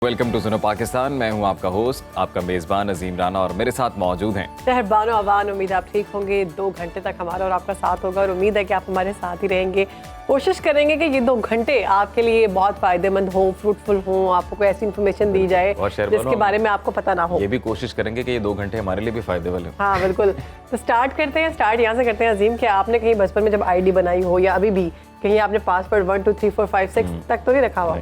Welcome to सुनो पाकिस्तान। मैं हूं आपका होस्ट, आपका मेज़बान अजीम राना, और मेरे साथ मौजूद हैं शहरबानो अवान। उम्मीद आप ठीक होंगे। 2 घंटे तक हमारा और आपका साथ होगा और उम्मीद है कि आप हमारे साथ ही रहेंगे। कोशिश करेंगे कि ये 2 घंटे आपके लिए बहुत फ़ायदेमंद हो, फ्रूटफुल हो, आपको कोई ऐसी इन्फॉर्मेशन दी जाए जिसके बारे में आपको पता ना हो। ये भी कोशिश करेंगे कि ये 2 घंटे हमारे लिए भी फ़ायदेमंद हो। हाँ बिल्कुल। तो स्टार्ट करते हैं। स्टार्ट यहाँ से करते हैं अजीम, कि आपने कहीं बचपन में जब आईडी बनाई हो या अभी भी कहीं आपने पासवर्ड 1 2 3 4 5 6 तक तो नहीं रखा हुआ?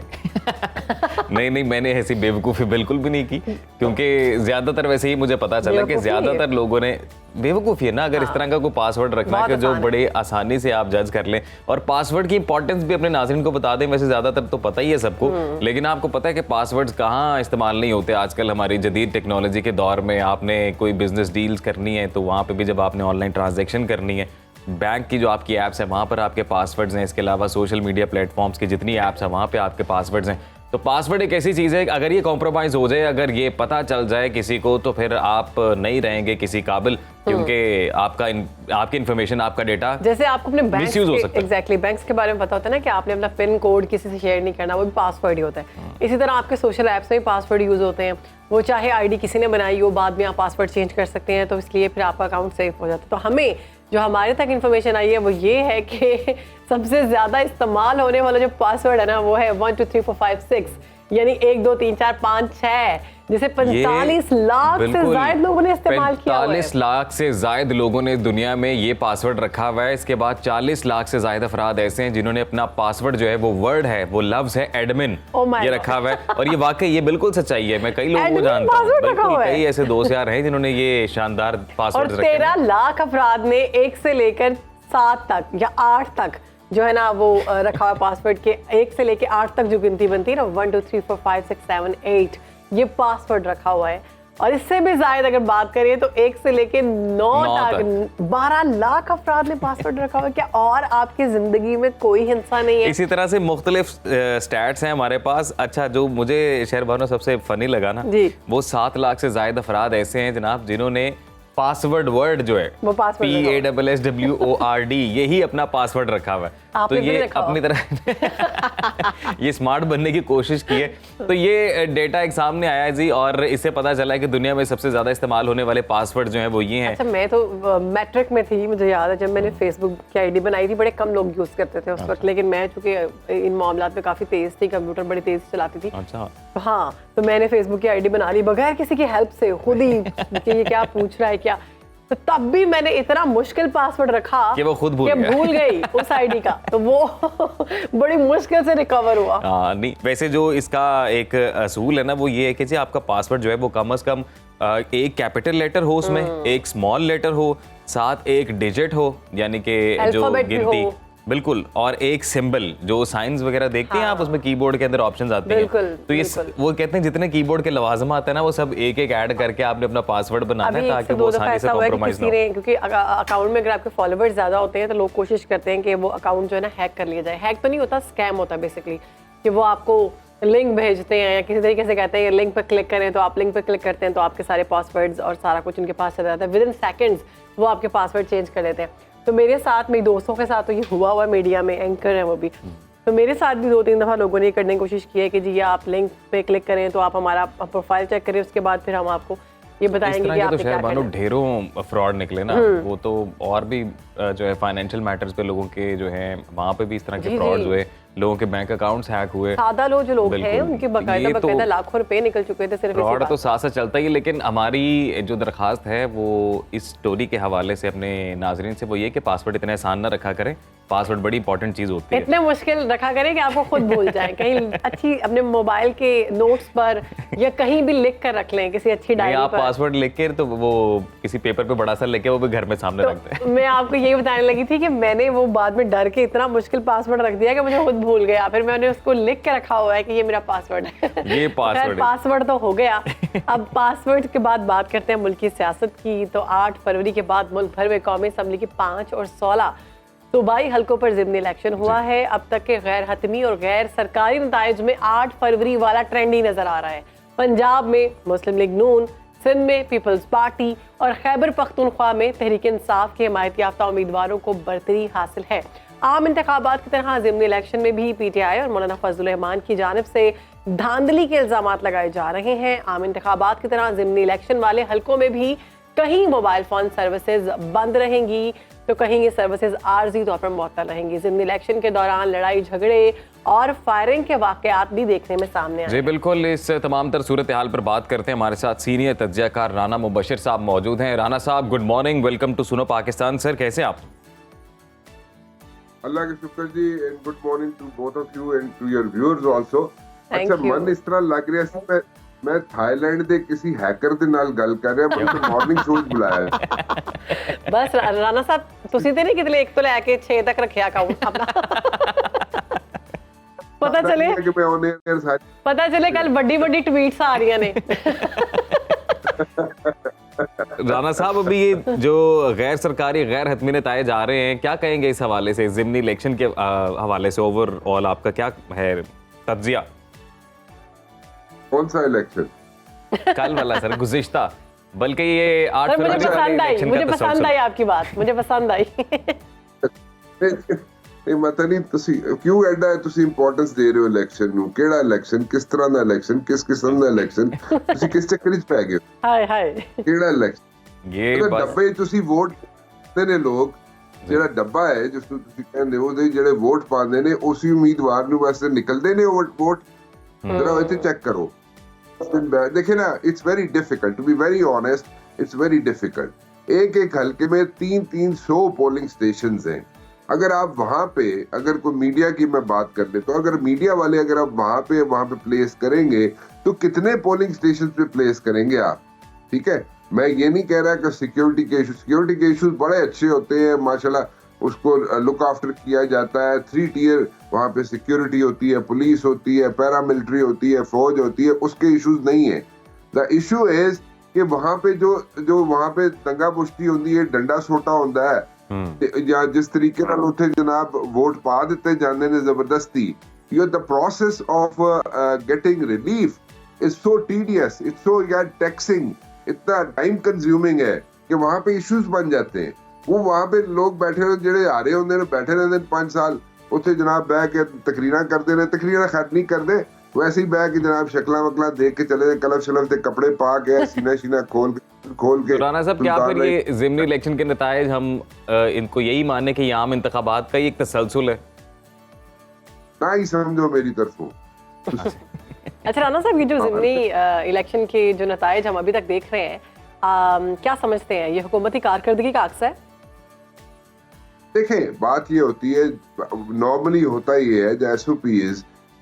नहीं, मैंने ऐसी बेवकूफ़ी बिल्कुल भी नहीं की, क्योंकि ज़्यादातर वैसे ही मुझे पता चला कि ज़्यादातर लोगों ने बेवकूफ़ी है ना, अगर इस तरह का कोई पासवर्ड रखना कि जो बड़े आसानी से आप जज कर लें, और पासवर्ड की इंपॉर्टेंस भी अपने नाज़रीन को बता दें। वैसे ज़्यादातर तो पता ही है सबको, लेकिन आपको पता है कि पासवर्ड्स कहाँ इस्तेमाल नहीं होते आजकल हमारी जदीद टेक्नोलॉजी के दौर में। आपने कोई बिजनेस डील्स करनी है तो वहाँ पर भी, जब आपने ऑनलाइन ट्रांजेक्शन करनी है, बैंक की जो आपकी ऐप्स है वहाँ पर आपके पासवर्ड्स हैं। इसके अलावा सोशल मीडिया प्लेटफॉर्म्स की जितनी ऐप्स हैं वहाँ पे आपके पासवर्ड्स हैं। तो पासवर्ड एक ऐसी चीज़ है कि अगर ये कॉम्प्रोमाइज़ हो जाए, अगर ये पता चल जाए किसी को, तो फिर आप नहीं रहेंगे किसी काबिल, क्योंकि आपकी इन्फॉर्मेशन, आपका डेटा जैसे आपको अपने बैंक मिसयूज हो सकता है। एग्जैक्टली बैंक्स के बारे में पता होता है ना कि आपने अपना पिन कोड किसी से शेयर नहीं करना, वो भी पासवर्ड ही होता है। इसी तरह आपके सोशल ऐप्स में भी पासवर्ड यूज़ होते हैं। वो चाहे आईडी किसी ने बनाई हो, बाद में आप पासवर्ड चेंज कर सकते हैं, तो इसलिए फिर आपका अकाउंट सेफ हो जाता है। तो हमें जो हमारे तक इन्फॉर्मेशन आई है वो ये है कि सबसे ज़्यादा इस्तेमाल होने वाला जो पासवर्ड है ना, वो है 1 2 3 4 5 6, यानी 1 2 3 4 5 6, जिसे 45 लाख से ज्यादा लोगों ने इस्तेमाल किया हुआ है। 45 लाख से ज्यादा लोगों ने दुनिया में ये पासवर्ड रखा हुआ है। इसके बाद 40 लाख से ज्यादा अफराद ऐसे हैं जिन्होंने अपना पासवर्ड जो है, वो वर्ड है, वो लफ्ज है एडमिन, ये रखा हुआ है। और ये वाकई, ये बिल्कुल सच्चाई है। मैं कई लोगों को जानता हूँ, कई ऐसे दोस्त यार हैं जिन्होंने ये शानदार पासवर्ड रखे हैं। 13 लाख अफराद ने 1 से लेकर 7 तक या 8 तक जो है ना वो रखा हुआ पासवर्ड के 1 से लेकर 8 तक जो गिनती बनती है ना, 1 2 3 4 5 6 7 8, ये पासवर्ड रखा हुआ है। और इससे भी ज्यादा अगर बात करें तो 1 से लेकर 9 तक 12 लाख अफराद ने पासवर्ड रखा हुआ है। क्या और आपकी जिंदगी में कोई हिस्सा नहीं है? इसी तरह से मुख्तलिफ स्टैट्स हैं हमारे पास। अच्छा, जो मुझे शहरबानो सबसे फनी लगा ना, वो 7 लाख से ज्यादा अफराद ऐसे हैं जनाब जिन्होंने पासवर्ड वर्ड जो है, वो PASSWORD, यही अपना पासवर्ड रखा हुआ है। तो ये अपनी तरह ये स्मार्ट बनने की कोशिश की है। तो ये डेटा एक सामने आया है जी, और इससे पता चला है कि दुनिया में सबसे ज्यादा इस्तेमाल होने वाले पासवर्ड जो हैं वो ये हैं। अच्छा, मैं तो मैट्रिक में थी, मुझे याद है जब मैंने फेसबुक की आईडी बनाई थी, बड़े कम लोग यूज करते थे उस वक्त, लेकिन मैं चूंकि इन मामलात में काफी तेज थी, कंप्यूटर बड़ी तेज चलाती थी। अच्छा, हाँ, तो मैंने फेसबुक की आईडी बना ली बगैर किसी की हेल्प से, खुद ही कि ये क्या पूछ रहा है क्या। तो तब भी मैंने इतना मुश्किल पासवर्ड रखा कि वो खुद भूल गई उस आईडी का, तो वो बड़ी मुश्किल से रिकवर हुआ। नहीं, वैसे जो इसका एक असूल है ना, वो ये है कि जी आपका पासवर्ड जो है वो कम से कम एक कैपिटल लेटर हो, उसमें एक स्मॉल लेटर हो, साथ एक डिजिट हो, यानी कि जो गिनती, बिल्कुल, और एक सिंबल, जो साइंस वगैरह देखते हैं आप, उसमें कीबोर्ड के अंदर ऑप्शंस आते हैं। तो ये वो कहते हैं जितने कीबोर्ड के लवाजम आते हैं ना, वो सब एक एक ऐड करके आपने अपना पासवर्ड बनाना है, ताकि वो आसानी से कॉम्प्रोमाइज ना हो। क्योंकि अकाउंट में अगर आपके फॉलोवर्स ज्यादा होते हैं तो लोग कोशिश करते हैं कि वो अकाउंट जो है ना हैक कर लिया जाए। हैक तो नहीं होता, स्कैम होता है बेसिकली, कि वो आपको लिंक भेजते हैं या किसी तरीके से कहते हैं लिंक पर क्लिक करें, तो आप लिंक पर क्लिक करते हैं तो आपके सारे पासवर्ड्स और सारा कुछ उनके पास चला जाता है। विदिन सेकंड्स वो आपके पासवर्ड चेंज कर लेते हैं। तो मेरे साथ, मेरे दोस्तों के साथ तो ये हुआ हुआ, मीडिया में एंकर है वो भी, तो मेरे साथ भी 2-3 दफ़ा लोगों ने करने की कोशिश की है कि जी ये आप लिंक पे क्लिक करें तो आप हमारा प्रोफाइल चेक करें, उसके बाद फिर हम आपको ये बताएंगे कि आपने क्या करना है। ढेरों फ्रॉड निकले ना, वो तो और भी जो है फाइनेंशियल मैटर्स पे लोगों के जो है वहाँ पे भी इस तरह के फ्रॉड्स हुए, लोगों के बैंक अकाउंट्स हैक हुए। सादा लोग जो लोग हैं उनके बकायदा लाखों रुपए निकल चुके थे सिर्फ फ्रॉड तो साथ साथ चलता ही है। लेकिन हमारी जो दरखास्त है वो इस स्टोरी के हवाले से अपने नाजरीन से वो ये कि पासवर्ड इतना आसान ना रखा करें। पासवर्ड बड़ी इंपॉर्टेंट चीज होती है, इतने मुश्किल रखा करें कि आपको खुद भूल जाए। कहीं अच्छी अपने मोबाइल के नोट्स पर या कहीं भी लिख कर रख लें, किसी अच्छी डायरी पर। आप पासवर्ड लिख के तो वो किसी पेपर पे बड़ा सा लेके वो भी घर में सामने रख दें। मैं आपको यही बताने लगी थी कि मैंने वो बाद में डर के इतना मुश्किल पासवर्ड रख दिया कि मुझे खुद भूल गया। फिर मैंने उसको लिख के रखा हुआ है कि ये मेरा पासवर्ड है। ये पासवर्ड तो हो गया। अब पासवर्ड के बाद बात करते हैं मुल्क की सियासत की। तो 8 फरवरी के बाद मुल्क भर में कौमी असम्बली की 5 और 16 सूबाई हल्कों पर ज़िमनी इलेक्शन हुआ है। अब तक के गैर हतमी और गैर सरकारी नताइज में 8 फरवरी वाला ट्रेंड ही नजर आ रहा है। पंजाब में मुस्लिम लीग नून, सिंध में पीपल्स पार्टी और खैबर पख्तूनख्वा में तहरीक इंसाफ के हिमायत याफ्ता उम्मीदवारों को बरतरी हासिल है। आम इंतखाबात की तरह ज़िमनी इलेक्शन में भी PTI और मौलाना फजलुर रहमान की जानिब से धांधली के इल्जाम लगाए जा रहे हैं। आम इंतखाबात की तरह ज़िमनी इलेक्शन वाले हलकों में भी कहीं मोबाइल फोन सर्विसेज बंद रहेंगी तो कहीं ये सर्विसेज आर्जी तौर पर मुअत्तल रहेंगी। ज़िमनी इलेक्शन के दौरान लड़ाई झगड़े और फायरिंग के वाकयात भी देखने में सामने आए। जी बिल्कुल, इस तमाम तर सूरत हाल पर बात करते हैं। हमारे साथ सीनियर तज्जियाकार राना मुबशिर साहब मौजूद हैं। राना साहब, गुड मॉर्निंग, वेलकम टू सुनो पाकिस्तान। सर, कैसे आप? अल्लाह के शुक्र जी, and good morning to both of you and to your viewers also. Thank अच्छा, you. मन इस तरह लग रहा है मैं थाईलैंड ਦੇ किसी हैकर ਦੇ ਨਾਲ ਗੱਲ ਕਰ ਰਿਹਾ, ਮੈਨੂੰ ਮਾਰਨਿੰਗ ਸ਼ੋਅ ਬੁਲਾਇਆ। बस राना साहब, ਤੁਸੀਂ ਤੇ ਨਹੀਂ ਕਿਤੇ 1 ਤੋਂ ਲੈ ਕੇ 6 ਤੱਕ ਰੱਖਿਆ ਅਕਾਊਂਟ ਆਪਣਾ। ਪਤਾ ਚਲੇ ਕਿ ਮੈਂ ਉਹਨੇ ਯਾਰ ਸਾਰੀ ਪਤਾ ਚਲੇ ਕੱਲ ਵੱਡੀ ਵੱਡੀ ਟਵੀਟਸ ਆ ਰਹੀਆਂ ਨੇ। राना साहब, अभी ये जो गैर सरकारी गैर हतमी नताए जा रहे हैं, क्या कहेंगे इस हवाले से, ज़िमनी इलेक्शन के हवाले से ओवरऑल आपका क्या है तज्जिया? कौन सा इलेक्शन? कल वाला सर, गुज़िश्ता, बल्कि ये 8 सर, मुझे फरवरी वाले पसंद आई, इलेक्शन मुझे का पसंद तसलसल। आई आपकी बात, मुझे पसंद आई। ਇਹ ਮਤ ਨਹੀਂ ਤੁਸੀਂ ਕਿਉਂ ਐਡਾ ਤੁਸੀਂ ਇੰਪੋਰਟੈਂਸ ਦੇ ਰਹੇ ਹੋ ਇਲੈਕਸ਼ਨ ਨੂੰ? ਕਿਹੜਾ ਇਲੈਕਸ਼ਨ, ਕਿਸ ਤਰ੍ਹਾਂ ਦਾ ਇਲੈਕਸ਼ਨ, ਕਿਸ ਕਿਸਮ ਦਾ ਇਲੈਕਸ਼ਨ? ਤੁਸੀਂ ਕਿਸ ਚੱਕਰ ਵਿੱਚ ਪੈ ਗਏ ਹੋ? ਹਾਏ ਹਾਏ, ਕਿਹੜਾ ਇਲੈਕਸ਼ਨ? ये ਉਹਦੇ बस ਡੱਬੇ 'ਚ ਤੁਸੀਂ ਵੋਟ ਪਾਉਂਦੇ ਨੇ ਲੋਕ, ਜਿਹੜਾ ਡੱਬਾ ਹੈ ਜਿਸ ਨੂੰ ਤੁਸੀਂ ਕਹਿੰਦੇ ਹੋ, ਉਹਦੇ ਜਿਹੜੇ ਵੋਟ ਪਾਉਂਦੇ ਨੇ ਉਸੇ ਉਮੀਦਵਾਰ ਨੂੰ ਵਾਸਤੇ ਨਿਕਲਦੇ ਨੇ ਵੋਟ। ਜਰਾ ਇੱਥੇ ਚੈੱਕ ਕਰੋ। देखिए ना, it's very difficult to be very honest, it's very difficult. एक एक हल्के में 300 पोलिंग स्टेशंस हैं। अगर आप वहां पे, अगर कोई मीडिया की मैं बात कर ले, तो अगर मीडिया वाले अगर आप वहां पे प्लेस करेंगे तो कितने पोलिंग स्टेशन पे प्लेस करेंगे आप? ठीक है, मैं ये नहीं कह रहा कि सिक्योरिटी के इशूज बड़े अच्छे होते हैं माशाल्लाह, उसको लुक आफ्टर किया जाता है। 3 टियर वहाँ पे सिक्योरिटी होती है, पुलिस होती है, पैरामिलिट्री होती है, फौज होती है, उसके इश्यूज नहीं है। द इशू इज कि वहाँ पे जो वहाँ पे दंगा पुश्ती होती है, डंडा सोटा होता है, या जिस तरीके नाल उत्थे जनाब वोट पा दिते जांदे ने जबरदस्ती, the process of getting relief is so tedious, it's so taxing, इतना टाइम कंज्यूमिंग है कि वहाँ पे इश्यूज बन जाते हैं। वो वहाँ पे लोग बैठे ਜਿਹੜੇ ਆ ਰਹੇ ਹੁੰਦੇ ਨੇ, बैठे रहते हैं 5 साल ਉੱਥੇ ਜਨਾਬ ਬਹਿ ਕੇ ਤਕਰੀਰਾਂ ਕਰਦੇ ਨੇ। ਤਕਰੀਰਾਂ ਖੈਰ नहीं करते, वैसे ही बह के जनाब शक्ला वकला देख के चले, कलफ शलफ के कपड़े पा के सीना खोल के। राना साहब, क्या फिर ये ज़िमनी इलेक्शन के नतायज हम इनको यही माने कि ये आम इंतखाबात का ही एक तसलसल है? ना ही समझो मेरी तरफों। अच्छा राना साहब, ये जो ज़िमनी इलेक्शन के जो नतायज हम अभी तक देख रहे हैं, क्या समझते हैं, ये हुकूमती कारकर्दगी का अक्स है? देखें, बात ये होती है, नॉर्मली होता ये है एसओपी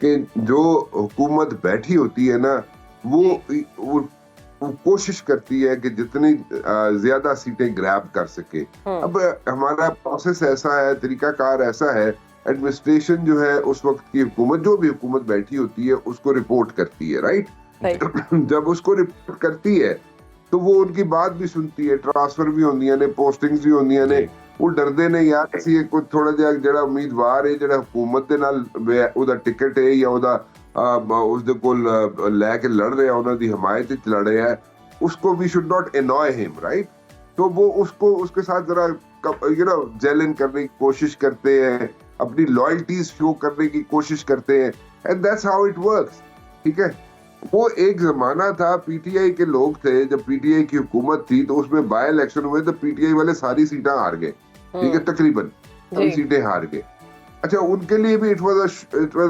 कि जो हुकूमत बैठी होती है ना, वो कोशिश करती है कि जितनी ज्यादा सीटें ग्रैब कर सके। अब हमारा प्रोसेस ऐसा है, तरीकाकार ऐसा है, एडमिनिस्ट्रेशन जो है उस वक्त की हुकूमत, जो भी हुकूमत बैठी होती है उसको रिपोर्ट करती है, राइट? जब उसको रिपोर्ट करती है तो वो उनकी बात भी सुनती है, ट्रांसफर भी होंदियां ने, पोस्टिंग्स भी होंदियां ने। वो डरदे ने यार ਅਸੀਂ ਕੋਈ ਥੋੜਾ ਜਿਹਾ ਜਿਹੜਾ ਉਮੀਦਵਾਰ ਹੈ, ਜਿਹੜਾ ਹਕੂਮਤ ਦੇ ਨਾਲ ਉਹਦਾ ਟਿਕਟ ਹੈ ਜਾਂ ਉਹਦਾ ਉਸਦੇ ਕੋਲ ਲੈ ਕੇ ਲੜ ਰਿਹਾ, ਉਹਨਾਂ ਦੀ ਹਮਾਇਤ ਵਿੱਚ लड़ रहा है, उसको we should not annoy him, right? तो वो उसको उसके साथ जरा जेलन करने की कोशिश करते हैं, अपनी लॉयल्टीज शो करने की कोशिश करते हैं, and that's how it works. ठीक है, वो एक जमाना था, पीटीआई के लोग थे, जब पीटीआई की हुकूमत थी तो उसमें बाय इलेक्शन हुए तो पीटीआई वाले सारी सीटें हार गए। ठीक है, तकरीबन सभी सीटें हार गए। अच्छा, उनके लिए भी इट वाज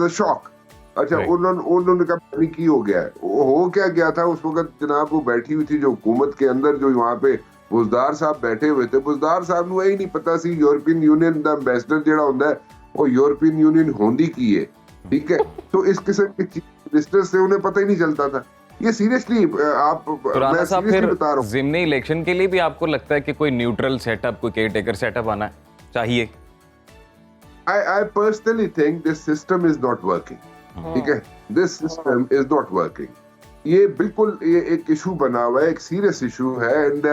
अ शॉक। अच्छा, उन्होंने कहा पता की हो गया है, हो क्या गया था उस वक्त जनाब? वो बैठी हुई थी जो हुकूमत के अंदर, जो वहाँ पे बुजदार साहब बैठे हुए थे, बुजदार साहब ਨੂੰ ਇਹ ਨਹੀਂ ਪਤਾ ਸੀ यूरोपियन यूनियन ਦਾ एम्बेसडर ਜਿਹੜਾ ਹੁੰਦਾ है वो यूरोपियन यूनियन होंदी की है। ठीक है, तो इस किस्म के चीफ मिनिस्टर से उन्हें पता ही नहीं चलता था। ये सीरियसली आप राना साहब, फिर बता रहा हूँ, ज़िमनी इलेक्शन के लिए भी आपको लगता है कि कोई न्यूट्रल सेटअप, कोई केयर टेकर सेटअप आना चाहिए? I personally think this system is not working. ठीक है, this system is not working. ये बिल्कुल ये एक इशू बना हुआ है, एक सीरियस इशू है, एंड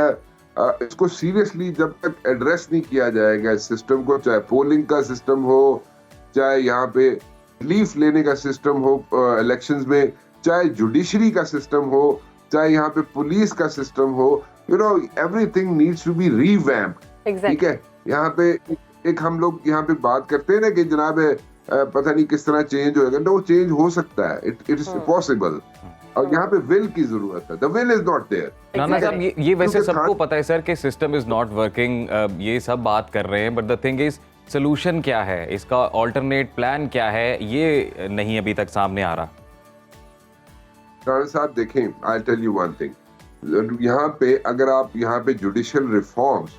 इसको सीरियसली जब तक एड्रेस नहीं किया जाएगा इस सिस्टम को, चाहे पोलिंग का सिस्टम हो, चाहे यहाँ पे रिलीफ लेने का सिस्टम हो इलेक्शंस में, चाहे जुडिशरी का सिस्टम हो, चाहे यहाँ पे पुलिस का सिस्टम हो, everything needs to be revamped. ठीक है, यहाँ पे एक हम लोग यहाँ पे बात करते हैं ना कि जनाब पता नहीं किस तरह चेंज होएगा, तो वो चेंज हो सकता है, इट इज पॉसिबल। और यहाँ पे विल की जरूरत है, the will is not there. Rana साहब, ये वैसे क्योंकि सबको पता है सर कि सिस्टम इज नॉट वर्किंग, ये सब बात कर रहे हैं, but the thing is solution क्या है, इसका ऑल्टरनेट प्लान क्या है, ये नहीं अभी तक सामने आ रहा। राणा साहब देखें, I tell you one thing, यहाँ पे अगर आप यहाँ पे जुडिशियल रिफॉर्म्स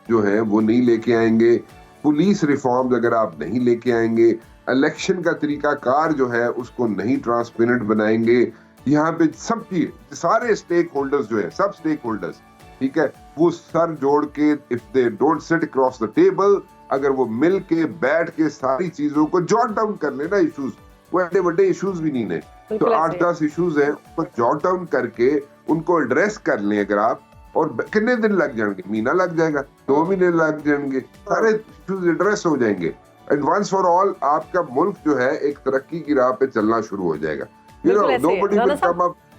जो है वो नहीं लेके आएंगे, पुलिस रिफॉर्म्स अगर आप नहीं लेके आएंगे, इलेक्शन का तरीकाकार जो है उसको नहीं ट्रांसपेरेंट बनाएंगे, यहाँ पे सबकी सारे स्टेक होल्डर्स जो है, सब स्टेक होल्डर्स, ठीक है, वो सर जोड़ के if they don't sit across the table, अगर वो मिल के बैठ के सारी चीजों को जॉट डाउन कर लेना, इश्यूज वो एडे बड़े इश्यूज भी नहीं है, तो 8-10 इश्यूज हैं उनको जॉट डाउन करके उनको एड्रेस कर लें अगर आप, और कितने दिन लग जाएंगे, महीना लग जाएगा, 2 महीने लग जाएंगे, सारे इश्यूज एड्रेस हो जाएंगे, एंड वंस फॉर ऑल आपका मुल्क जो है एक तरक्की की राह पे चलना शुरू हो जाएगा।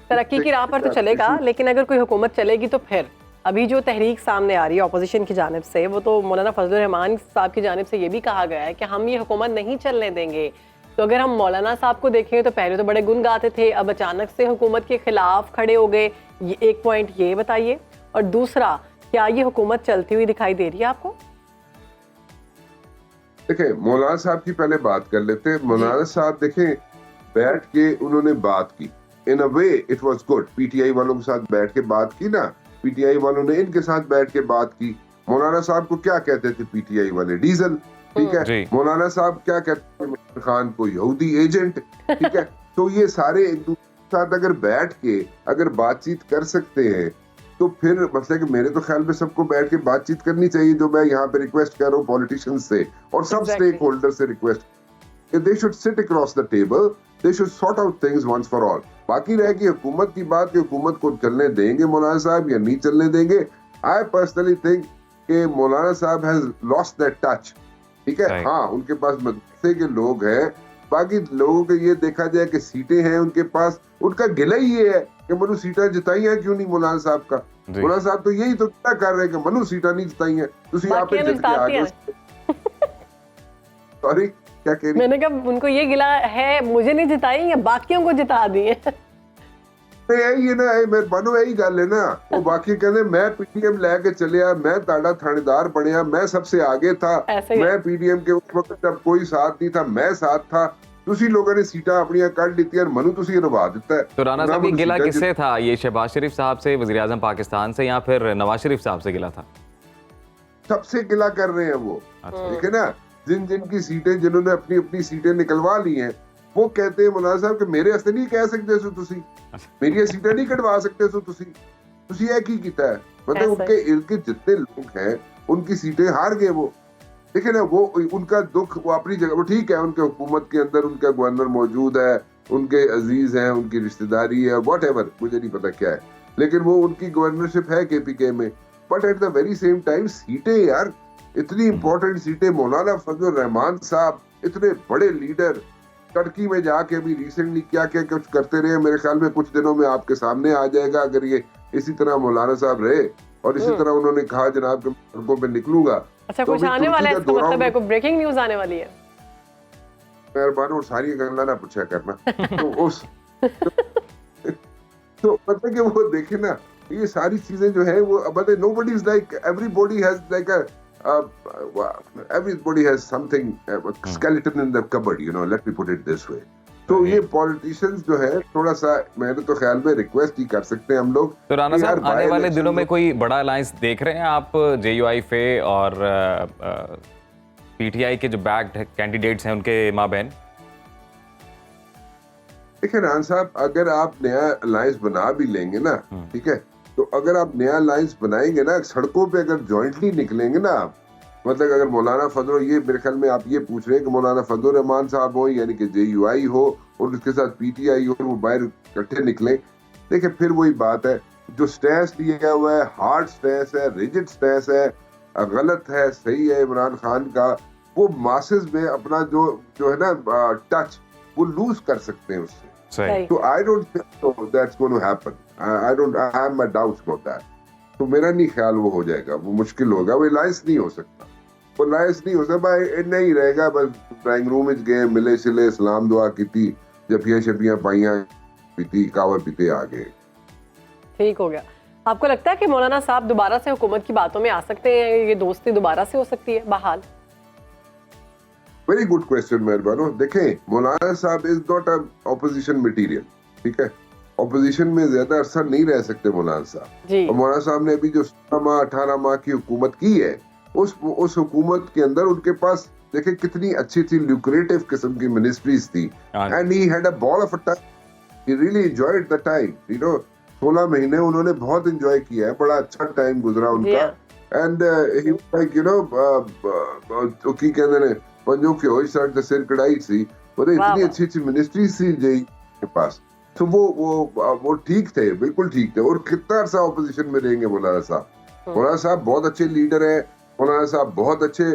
तरक्की की राह पर तो चलेगा, लेकिन अगर कोई हुकूमत चलेगी तो फिर अभी जो तहरीक सामने आ रही है अपोजिशन की जानिब से, वो तो मौलाना फजलुर रहमान साहब की जानिब से ये भी कहा गया है कि हम ये हुकूमत नहीं चलने देंगे। तो अगर हम मौलाना साहब को देखें तो पहले तो बड़े गुण गाते थे, अब अचानक से हुकूमत के खिलाफ खड़े हो गए, ये एक पॉइंट ये बताइए, और दूसरा क्या ये हुकूमत चलती हुई दिखाई दे रही है आपको? देखें, मौलाना साहब की पहले बात कर लेते हैं। मौलाना साहब देखें बैठ के उन्होंने बात की, in a way it was good, PTI वालों के साथ बैठ के बात की ना, पीटीआई वालों ने इनके साथ बैठ के बात की। मौलाना साहब को क्या कहते थे पीटीआई वाले, डीजल, ठीक है, मौलाना साहब क्या कहते थे इमरान खान को, यहूदी एजेंट, ठीक है। तो ये सारे एक दूसरे के साथ अगर बैठ के अगर बातचीत कर सकते हैं तो फिर मतलब कि मेरे तो ख्याल में सबको बैठ के बातचीत करनी चाहिए, जो मैं यहाँ पे रिक्वेस्ट कर रहा हूँ पॉलिटिशियंस से और सब स्टेक होल्डर से request, they should sit across the table, they should sort out things once for all। बाकी रहेगी हुकूमत की बात कि हुकूमत को चलने देंगे मौलाना साहब या नहीं चलने देंगे। I personally think कि मौलाना साहब has lost that touch, ठीक है। हाँ, उनके पास मदरसे के लोग हैं, बाकी लोगों के ये देखा जाए कि सीटें हैं उनके पास, उनका गिला ही ये है कि मनु सीटें जिताई हैं क्यों नहीं मौलाना साहब का। मौलाना साहब तो यही तो क्या कर रहे हैं कि मनु सीटें नहीं जिताई हैं, तुसी आप पे जित के आ गए। सॉरी, क्या कह रही? मैंने कहा उनको ये गिला है मुझे नहीं जिताई या बाकियों को जिता दिए। यही है ना, मेहरबानो यही गल है ना, वो बाकी कहते मैं पीटीएम लेके चलिया, मैं ताड़ा थानेदार बनया, मैं सबसे आगे था, मैं पीटीएम के उस वक्त जब कोई साथ नहीं था मैं साथ था, तुसी लोगों ने सीटा अपनी कट दी और मनु तुसी रवा देता है। तो राणा साहब ये गिला किससे था, ये शहबाज शरीफ साहब से, वज़ीर आज़म पाकिस्तान से, या फिर नवाज शरीफ साहब से गिला था? सबसे गिला कर रहे हैं वो, ठीक है ना, जिन जिन की सीटें, जिन्होंने अपनी अपनी सीटें निकलवा ली हैं, वो कहते हैं मौलाना साहब कि मेरे हस्ते नहीं कह सकते सो तुसी, मेरी सीटें नहीं कटवा सकते सो तुसी ये की कीता है, मतलब उनके इर्द गिर्द जितने लोग हैं उनकी सीटें हार गए वो, देखे ना, वो उनका दुख वो अपनी जगह, वो ठीक है, उनके हुकूमत के अंदर उनका गवर्नर मौजूद है, उनके अजीज हैं, उनकी रिश्तेदारी है, व्हाटएवर, मुझे नहीं पता क्या है, लेकिन वो उनकी गवर्नरशिप है केपीके में, but at the very same time सीटें यार, इतनी इंपॉर्टेंट सीटें, मौलाना फजलुर रहमान साहब इतने बड़े लीडर, टर्की में जाके अभी रिसेंटली क्या क्या कुछ करते रहे, मेरे ख्याल में कुछ दिनों में आपके सामने आ जाएगा अगर ये इसी तरह मौलाना साहब रहे और इसी तरह उन्होंने कहा जनाब के सड़कों पे निकलूंगा। अच्छा, कुछ आने वाला है, इसका मतलब है कोई ब्रेकिंग न्यूज़ आने वाली है? मेहरबान और सारी गल्ला ना पूछा करना। तो उस तो मतलब कि वो देखे ना, ये सारी चीजें जो है वो मतलब nobody is like, everybody has like a everybody has something, a skeleton in the cupboard, you know, let me put it this way। तो ये पॉलिटिशियंस जो है थोड़ा सा, मैंने तो ख्याल में रिक्वेस्ट ही कर सकते हैं हम लोग। तो राणा साहब आने वाले दिनों में कोई बड़ा अलायंस देख रहे हैं आप JUIF और PTI के जो बैक्ड कैंडिडेट्स हैं उनके माबैन? देखिए रान साहब, अगर आप नया अलायंस बना भी लेंगे ना, ठीक है, तो अगर आप नया अलायंस बनाएंगे ना, सड़कों पे अगर जॉइंटली निकलेंगे ना आप, मतलब अगर मौलाना फजल, ये मेरे ख्याल में आप ये पूछ रहे हैं कि मौलाना फजल रहमान साहब हो यानी कि JUI हो और उसके साथ PTI हो, वो बाहर इकट्ठे निकले, देखिए फिर वही बात है, जो स्टैंस लिया हुआ है, हार्ड स्टैंस है, रिजिड स्टैंस है, गलत है, सही है इमरान खान का, वो मासेस में अपना जो है ना टच वो लूज कर सकते हैं उससे। तो I don't think that's going to happen, I have my doubts about that. तो मेरा नहीं ख्याल वो हो जाएगा, वो मुश्किल होगा, वो अलायंस नहीं हो सकता। लायस नहीं हो सकता, नहीं रहेगा बस ड्राइंग रूम में गए, मिले शिले, सलाम दुआ की थी, जफियां शफियां पाइयां, पीती कावा पीते आ गए। ठीक हो गया। आपको लगता है कि मौलाना साहब दोबारा से हुकूमत की बातों में आ सकते हैं, ये दोस्ती दोबारा से हो सकती है बहाल? Very good question मेहरबानो। देखें, मौलाना साहब is not a opposition material, ठीक है, ऑपोजिशन में ज्यादा अरसा नहीं रह सकते मौलाना साहब। जी। और मौलाना साहब ने अभी जो 17 माह 18 माह की हुकूमत की है, उस हुकूमत के अंदर उनके पास देखें कितनी अच्छी अच्छी ल्यूक्रेटिव किस्म की मिनिस्ट्रीज थी, and he had a ball of a time, he really enjoyed the time, you know 16 महीने उन्होंने बहुत एंजॉय किया है, बड़ा अच्छा टाइम गुजरा उनका। And he like you no की कहते हैं पंजों की होश सर द सिर कढ़ाई सी, और इतनी अच्छी अच्छी मिनिस्ट्रीज थी जेई के पास, तो वो ठीक थे, बिल्कुल ठीक थे। और कितना अरसा ऑपोजिशन में रहेंगे मौलाना साहब? मौलाना साहब बहुत अच्छे लीडर हैं, मौलाना साहब बहुत अच्छे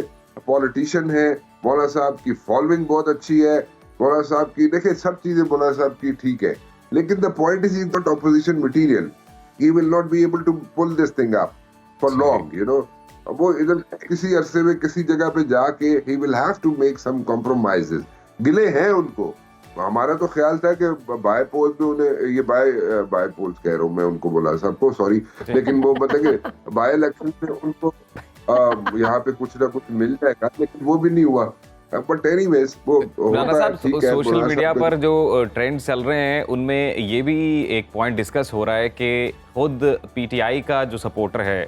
पॉलिटिशियन हैं, मौलाना साहब की फॉलोइंग बहुत अच्छी है, मौलाना साहब की देखिए सब चीजें मौलाना साहब की ठीक है, लेकिन the point is not opposition material, he will not be able to pull this thing up for long, you know. वो इधर किसी अरसे में किसी जगह पे जाके he will have to make some compromises, गिले हैं उनको। हमारा तो ख्याल था कि बाय पोल पे उन्हें ये बाय पोल्स कह रहा हूँ मैं उनको, बोला सबको सॉरी, लेकिन वो मतलब कि बाय इलेक्शन पे उनको यहाँ पे कुछ ना कुछ मिल जाएगा, लेकिन वो भी नहीं हुआ। बट एनीवेज वो सोशल मीडिया पर जो ट्रेंड चल रहे हैं उनमें ये भी एक पॉइंट डिस्कस हो रहा है कि खुद पीटीआई का जो सपोर्टर है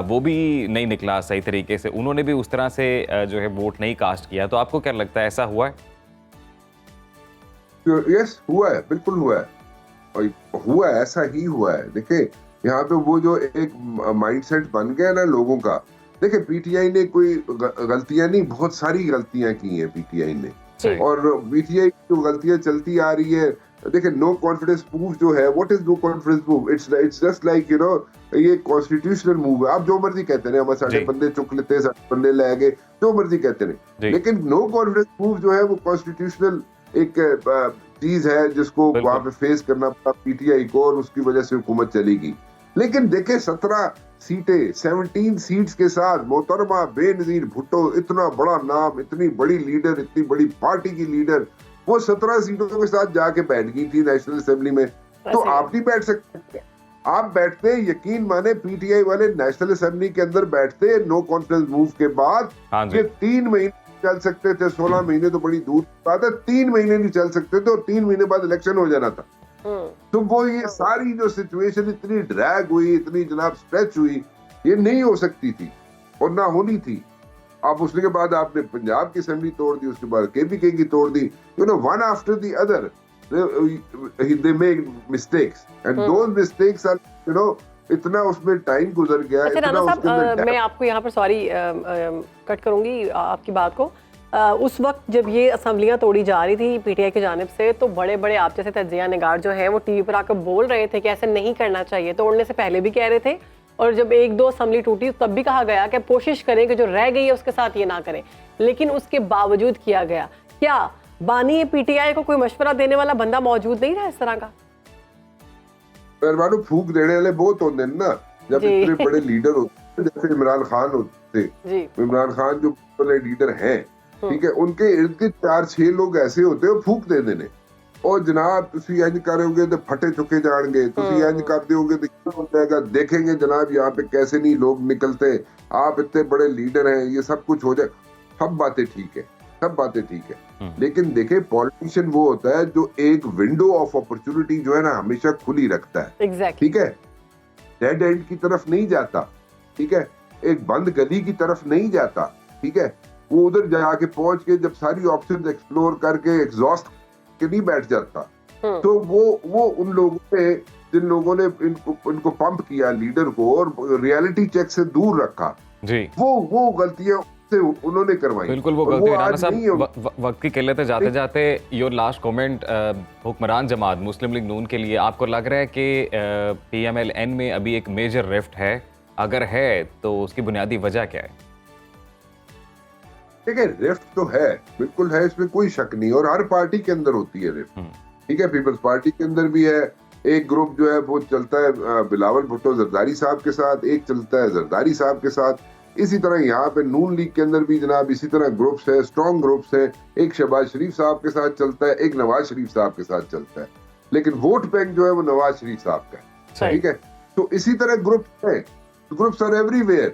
वो भी नहीं निकला सही तरीके से, उन्होंने भी उस तरह से जो है वोट नहीं कास्ट किया। तो आपको क्या लगता है, ऐसा हुआ है? यस, हुआ है, बिल्कुल हुआ है, और हुआ है, ऐसा ही हुआ है। देखिए यहाँ पे वो जो एक माइंडसेट बन गया ना लोगों का, देखिए पीटीआई ने कोई गलतियां नहीं, बहुत सारी गलतियां की हैं पीटीआई ने, और पीटीआई की जो गलतियां चलती आ रही है, देखिए नो कॉन्फिडेंस प्रूफ जो है, what is no confidence proof? It's just like you know, ये कॉन्स्टिट्यूशनल मूव है, आप जो मर्जी कहते हैं, हमारे साढ़े बंदे चुक लेते हैं, साढ़े बंदे ले गए, जो मर्जी कहते हैं, लेकिन नो कॉन्फिडेंस प्रूफ जो है वो कॉन्स्टिट्यूशनल एक चीज है जिसको वहां पे फेस करना पड़ा पीटीआई को, और उसकी वजह से हुकूमत चलेगी। लेकिन देखे 17 सीटें 17 सीट्स के साथ मोहतरमा बेनजीर भुट्टो, इतना बड़ा नाम, इतनी बड़ी लीडर, इतनी बड़ी पार्टी की लीडर, वो 17 सीटों के साथ जाके बैठ गई थी नेशनल असेंबली में। तो आप नहीं बैठ सकते, आप बैठते, यकीन माने पीटीआई वाले नेशनल असेंबली के अंदर बैठते नो कॉन्फिडेंस मूव के बाद, ये 3 महीने चल सकते थे, 16 महीने तो बड़ी दूर की बात है, 3 महीने नहीं चल सकते थे, और 3 महीने बाद इलेक्शन हो जाना था। तो वो ये सारी जो सिचुएशन इतनी ड्रैग हुई, इतनी जनाब स्ट्रेच हुई, ये नहीं हो सकती थी और ना होनी थी। अब उसके बाद आपने पंजाब की असेंबली तोड़ दी, उसके बाद केपीके की तोड़ दी, you know, one after the other they make mistakes, and those mistakes are, you know, इतना उसमें टाइम गुजर गया। अच्छा राना साहब, मैं आपको यहाँ पर सॉरी कट करूंगी आपकी बात को। उस वक्त जब ये असेंबलियां तोड़ी जा रही थी पीटीआई की जानिब से, तो बड़े बड़े आप जैसे तजिया निगार जो हैं वो टीवी पर आकर बोल रहे थे कि ऐसे नहीं करना चाहिए, तोड़ने से पहले भी कह रहे थे, और जब 1-2 असेंबली टूटी तब भी कहा गया कि कोशिश करें कि जो रह गई है उसके साथ ये ना करें, लेकिन उसके बावजूद किया गया। क्या बानी पीटीआई को कोई मशवरा देने वाला बंदा मौजूद नहीं रहा इस तरह का? मेहरबानो, फूक देने वाले बहुत होते हैं ना, जब इतने बड़े लीडर होते हैं, जैसे इमरान खान होते, इमरान खान जो बड़े लीडर हैं, ठीक है, उनके इर्द गिर्द 4-6 लोग ऐसे होते हैं फूक दे देने, और जनाब तुसी इंज करोगे तो फटे चुके जाएंगे, तुसी इंज कर दोगे तो क्या हो जाएगा, देखेंगे जनाब यहाँ पे कैसे नहीं लोग निकलते, आप इतने बड़े लीडर हैं, ये सब कुछ हो जाए। सब बातें ठीक है, सब बातें ठीक है, लेकिन देखे पॉलिटिशियन वो होता है जो एक विंडो ऑफ अपॉर्चुनिटी जो है ना हमेशा खुली रखता है। exactly. ठीक है, डेड एंड की तरफ नहीं जाता, ठीक है, एक बंद गली की तरफ नहीं जाता, ठीक है, वो उधर जाके पहुंच के जब सारी ऑप्शंस एक्सप्लोर करके एग्जॉस्ट के नहीं बैठ जाता। तो वो उन लोगों ने, जिन लोगों ने इनको पंप किया लीडर को और रियलिटी चेक से दूर रखा जी, वो गलतियां उन्होंने करवाई। बिल्कुल वो गलती राना साहब, वक्त की किल्लत है, जाते जाते योर लास्ट कमेंट हुक्मरान जमात मुस्लिम लीग नून के लिए, आपको लग रहा है कि पीएमएल-एन में अभी एक मेजर रिफ्ट है? अगर है तो उसकी बुनियादी वजह क्या है? देखिए रिफ्ट तो है, बिल्कुल है, इसमें कोई शक नहीं, और हर पार्टी के अंदर होती है रिफ्ट, ठीक है, पीपल्स पार्टी के अंदर भी है। एक ग्रुप जो है वो चलता है बिलावल भुट्टो जरदारी साहब के साथ, एक चलता है जरदारी साहब के साथ, इसी तरह यहाँ पे नून लीग के अंदर भी जनाब इसी तरह ग्रुप्स है, स्ट्रॉन्ग ग्रुप्स है। एक शहबाज शरीफ साहब के साथ चलता है, एक नवाज शरीफ साहब के साथ चलता है, लेकिन वोट बैंक जो है वो नवाज शरीफ साहब का है, ठीक है। तो इसी तरह ग्रुप्स है, ग्रुप्स आर एवरीवेयर।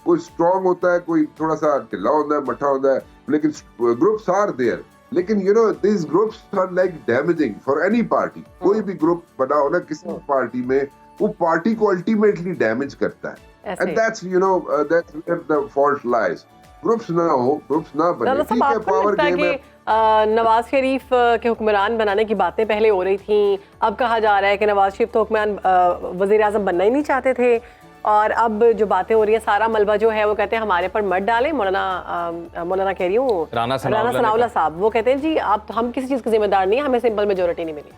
कोई स्ट्रॉन्ग होता है, कोई थोड़ा सा ढिला होता है, मठा होता है, लेकिन ग्रुप्स आर देयर। लेकिन you know this groups are like damaging for any party. कोई भी ग्रुप बना हो ना किसी भी पार्टी में, वो पार्टी को अल्टीमेटली डैमेज करता है। And that's you know that's where the fault lies. Groups ना हो, ग्रुप्स ना बने, ठीक है, पावर गेम है। नवाज शरीफ के हुक्मरान बनाने की बातें पहले हो रही थी, अब कहा जा रहा है कि नवाज शरीफ तो हुक्मरान वजीर आजम बनना ही नहीं चाहते थे, और अब जो बातें हो रही है सारा मलबा जो है वो कहते हैं हमारे पर मत डालें। मौलाना कह रही हूँ राना सनाउल्लाह साहब, वो कहते हैं जी आप हम किसी चीज के जिम्मेदार नहीं, हमें सिंपल मेजोरिटी नहीं मिली।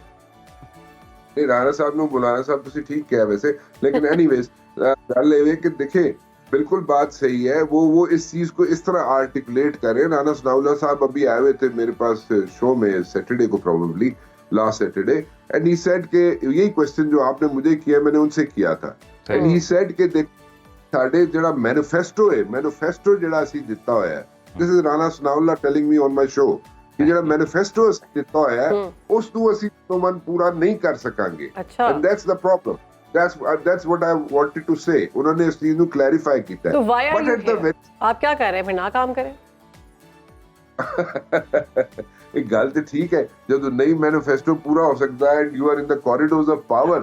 नहीं, राना साहब ने बुलाना साहब तुसी ठीक किया वैसे, लेकिन एनीवेज गल ये कि देखे बिल्कुल बात सही है। वो इस चीज को इस तरह आर्टिकुलेट करें। राना सनाउल्लाह साहब अभी आए हुए थे मेरे पास शो में सैटरडे को, probably last Saturday, and he said के यही क्वेश्चन जो आपने मुझे किया मैंने उनसे किया था। एंड ही सेड के देख साडे जेड़ा मैनिफेस्टो है, मैनिफेस्टो जेड़ा ਅਸੀਂ ਦਿੱਤਾ ਹੋਇਆ ਹੈ, this is Rana Sanaullah telling me on my show कि जेड़ा मैनिफेस्टो ਅਸੀਂ ਦਿੱਤਾ ਹੋਇਆ ਹੈ ਉਸ ਨੂੰ ਅਸੀਂ ਮਨ ਪੂਰਾ ਨਹੀਂ ਕਰ ਸਕਾਂਗੇ। And that's the problem. That's what I wanted to say. उन्होंने इस चीज को क्लैरिफाई किया है। तो why are you here? आप क्या कर रहे हैं फिर, ना काम करें? एक गल तो ठीक है, जब नई मैनिफेस्टो पूरा हो सकता है, you are in the corridors of power,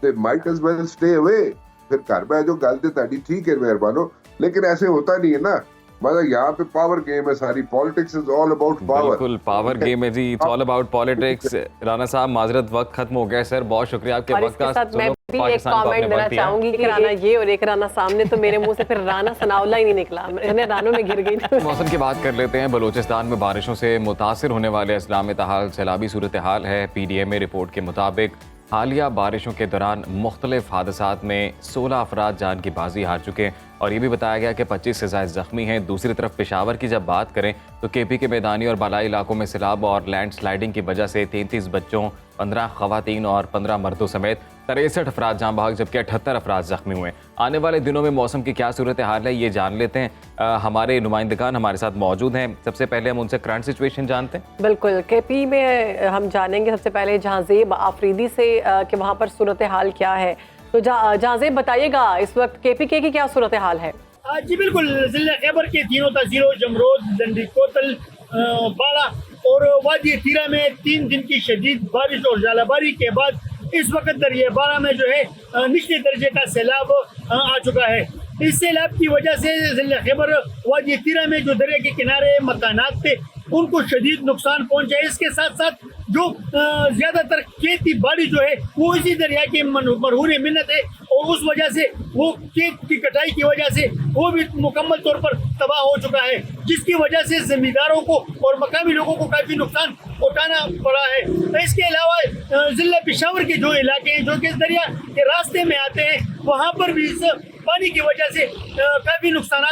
they might as well stay away। फिर घर में जो गल तो ताड़ी ठीक है मेहरबानो, लेकिन ऐसे होता नहीं है ना। मतलब यहाँ पे पावर गेम है सारी, politics is all about power. बिल्कुल पावर गेम है जी, it's all about politics. Rana साहब माजरत, वक्त खत्म हो गया सर, बहुत शुक्रिया आपके वक्त का। मैं भी एक कमेंट देना चाहूंगी कि राना ये और एक राना सामने, तो मेरे मुंह से फिर राना सनाउल्लाह ही नहीं निकला, मैं रानों में घिर गई। मौसम की बात कर लेते हैं। बलूचिस्तान में बारिशों से मुतासिर होने वाले अजला में ताहाल सैलाबी सूरत हाल है। PDMA रिपोर्ट के मुताबिक हालिया बारिशों के दौरान मुख्तलिफ हादसात में 16 अफराद जान की बाजी हार चुके हैं, और ये भी बताया गया कि 25 से ज़ायद ज़ख्मी हैं। दूसरी तरफ पेशावर की जब बात करें तो KP के मैदानी और बालाई इलाकों में सैलाब और लैंड स्लाइडिंग की वजह से 33 बच्चों, 15 ख़वातीन और 15 मर्दों समेत 63 अफराद जाँ बहक, जबकि 78 अफराद ज़ख्मी हुए। आने वाले दिनों में मौसम की क्या सूरत हाल है ये जान लेते हैं। हमारे नुमाइंदगान हमारे साथ मौजूद हैं। सबसे पहले हम उनसे करंट सिचुएशन जानते हैं। बिल्कुल, KP में हम जानेंगे सबसे पहले जहांजेब आफरीदी से कि वहाँ पर सूरत हाल क्या है। तो जहांजेब बताइएगा इस वक्त KPK की क्या सूरत हाल है? जी बिल्कुल, जिला खैबर के तीनों तहसीलों जमरोद, दंडी कोतल, बाड़ा और वादी तीरा में 3 दिन की शदीद बारिश और जालाबारी के बाद इस वक्त दरिया बाड़ा में जो है निचले दर्जे का सैलाब आ चुका है। इस सैलाब की वजह से जिला खैबर वादी तीरा में जो दरिया के किनारे मकानात थे उनको शदीद नुकसान पहुंचा है। इसके साथ साथ जो ज्यादातर खेती बाड़ी जो है वो इसी दरिया की मरहूर मिन्नत है, और उस वजह से वो खेत की कटाई की वजह से वो भी मुकम्मल तौर पर तबाह हो चुका है, जिसकी वजह से जमींदारों को और मकामी लोगों को काफी नुकसान उठाना पड़ा है। इसके अलावा जिला पेशावर के जो इलाके हैं जो कि इस दरिया के रास्ते में आते हैं, वहाँ पर भी इस पानी की वजह से काफी नुकसान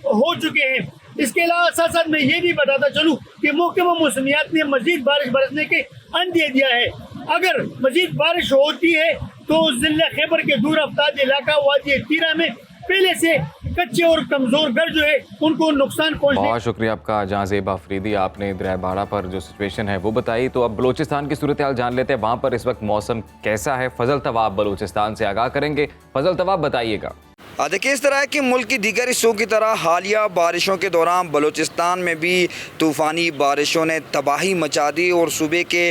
हो चुके हैं। इसके अलावा साथ साथ मैं ये भी बताता चलूँ कि महकमा मौसमियात ने मजीद बारिश बरसने के अंदेशा दिया है। अगर मजीद बारिश होती है तो जिला खैबर के दूर अफ्ताद इलाका वादी तीरा में पहले से कच्चे और कमजोर घर जो है उनको नुकसान पहुंचने। बहुत शुक्रिया आपका जहांजेब आफरीदी, आपने दरिया बाड़ा पर जो सिचुएशन है वो बताई। तो अब बलूचिस्तान की सूरत हाल जान लेते हैं, वहाँ पर इस वक्त मौसम कैसा है। फजल तवाब बलूचिस्तान से आगाह करेंगे। फजल तवाब बताइएगा। देखिए, इस तरह की मुल्क की दीगर हिस्सों की तरह हालिया बारिशों के दौरान बलूचिस्तान में भी तूफ़ानी बारिशों ने तबाही मचा दी और सूबे के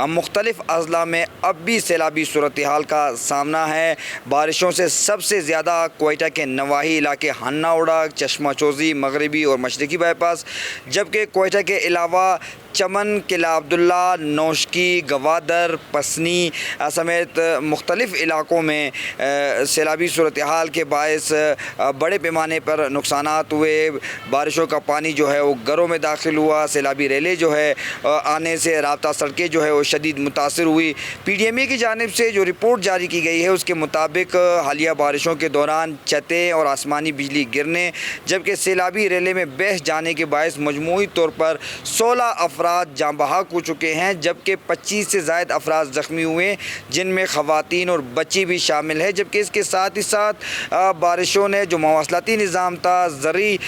मुख्तलिफ अजला में अब भी सैलाबी सूरत हाल का सामना है। बारिशों से सबसे ज़्यादा कोयटा के नवाही इलाके हन्ना उड़ा, चश्मा चौज़ी, मगरबी और मशरकी बाईपास, जबकि कोयटा के अलावा चमन, किला अब्दुल्ला, नौशकी, गवादर, पसनी समेत मुख्तलिफ इलाकों में सैलाबी सूरत हाल के बायस बड़े पैमाने पर नुकसानात हुए। बारिशों का पानी जो है वो घरों में दाखिल हुआ। सैलाबी रेलें जो है आने से राब्ता सड़कें जो है वो शदीद मुतासिर हुई। PDMA की जानिब से जो रिपोर्ट जारी की गई है उसके मुताबिक हालिया बारिशों के दौरान छतें और आसमानी बिजली गिरने, जबकि सैलाबी रेलें में बह जाने के बायस मजमूई तौर पर 16 अफराद अफराद जाँ बहक हो चुके हैं, जबकि 25 से ज़ायद अफराद ज़ख्मी हुए, जिनमें ख़वातीन और बच्ची भी शामिल है। जबकि इसके साथ ही साथ बारिशों ने जो मवासलाती निज़ाम था, ज़री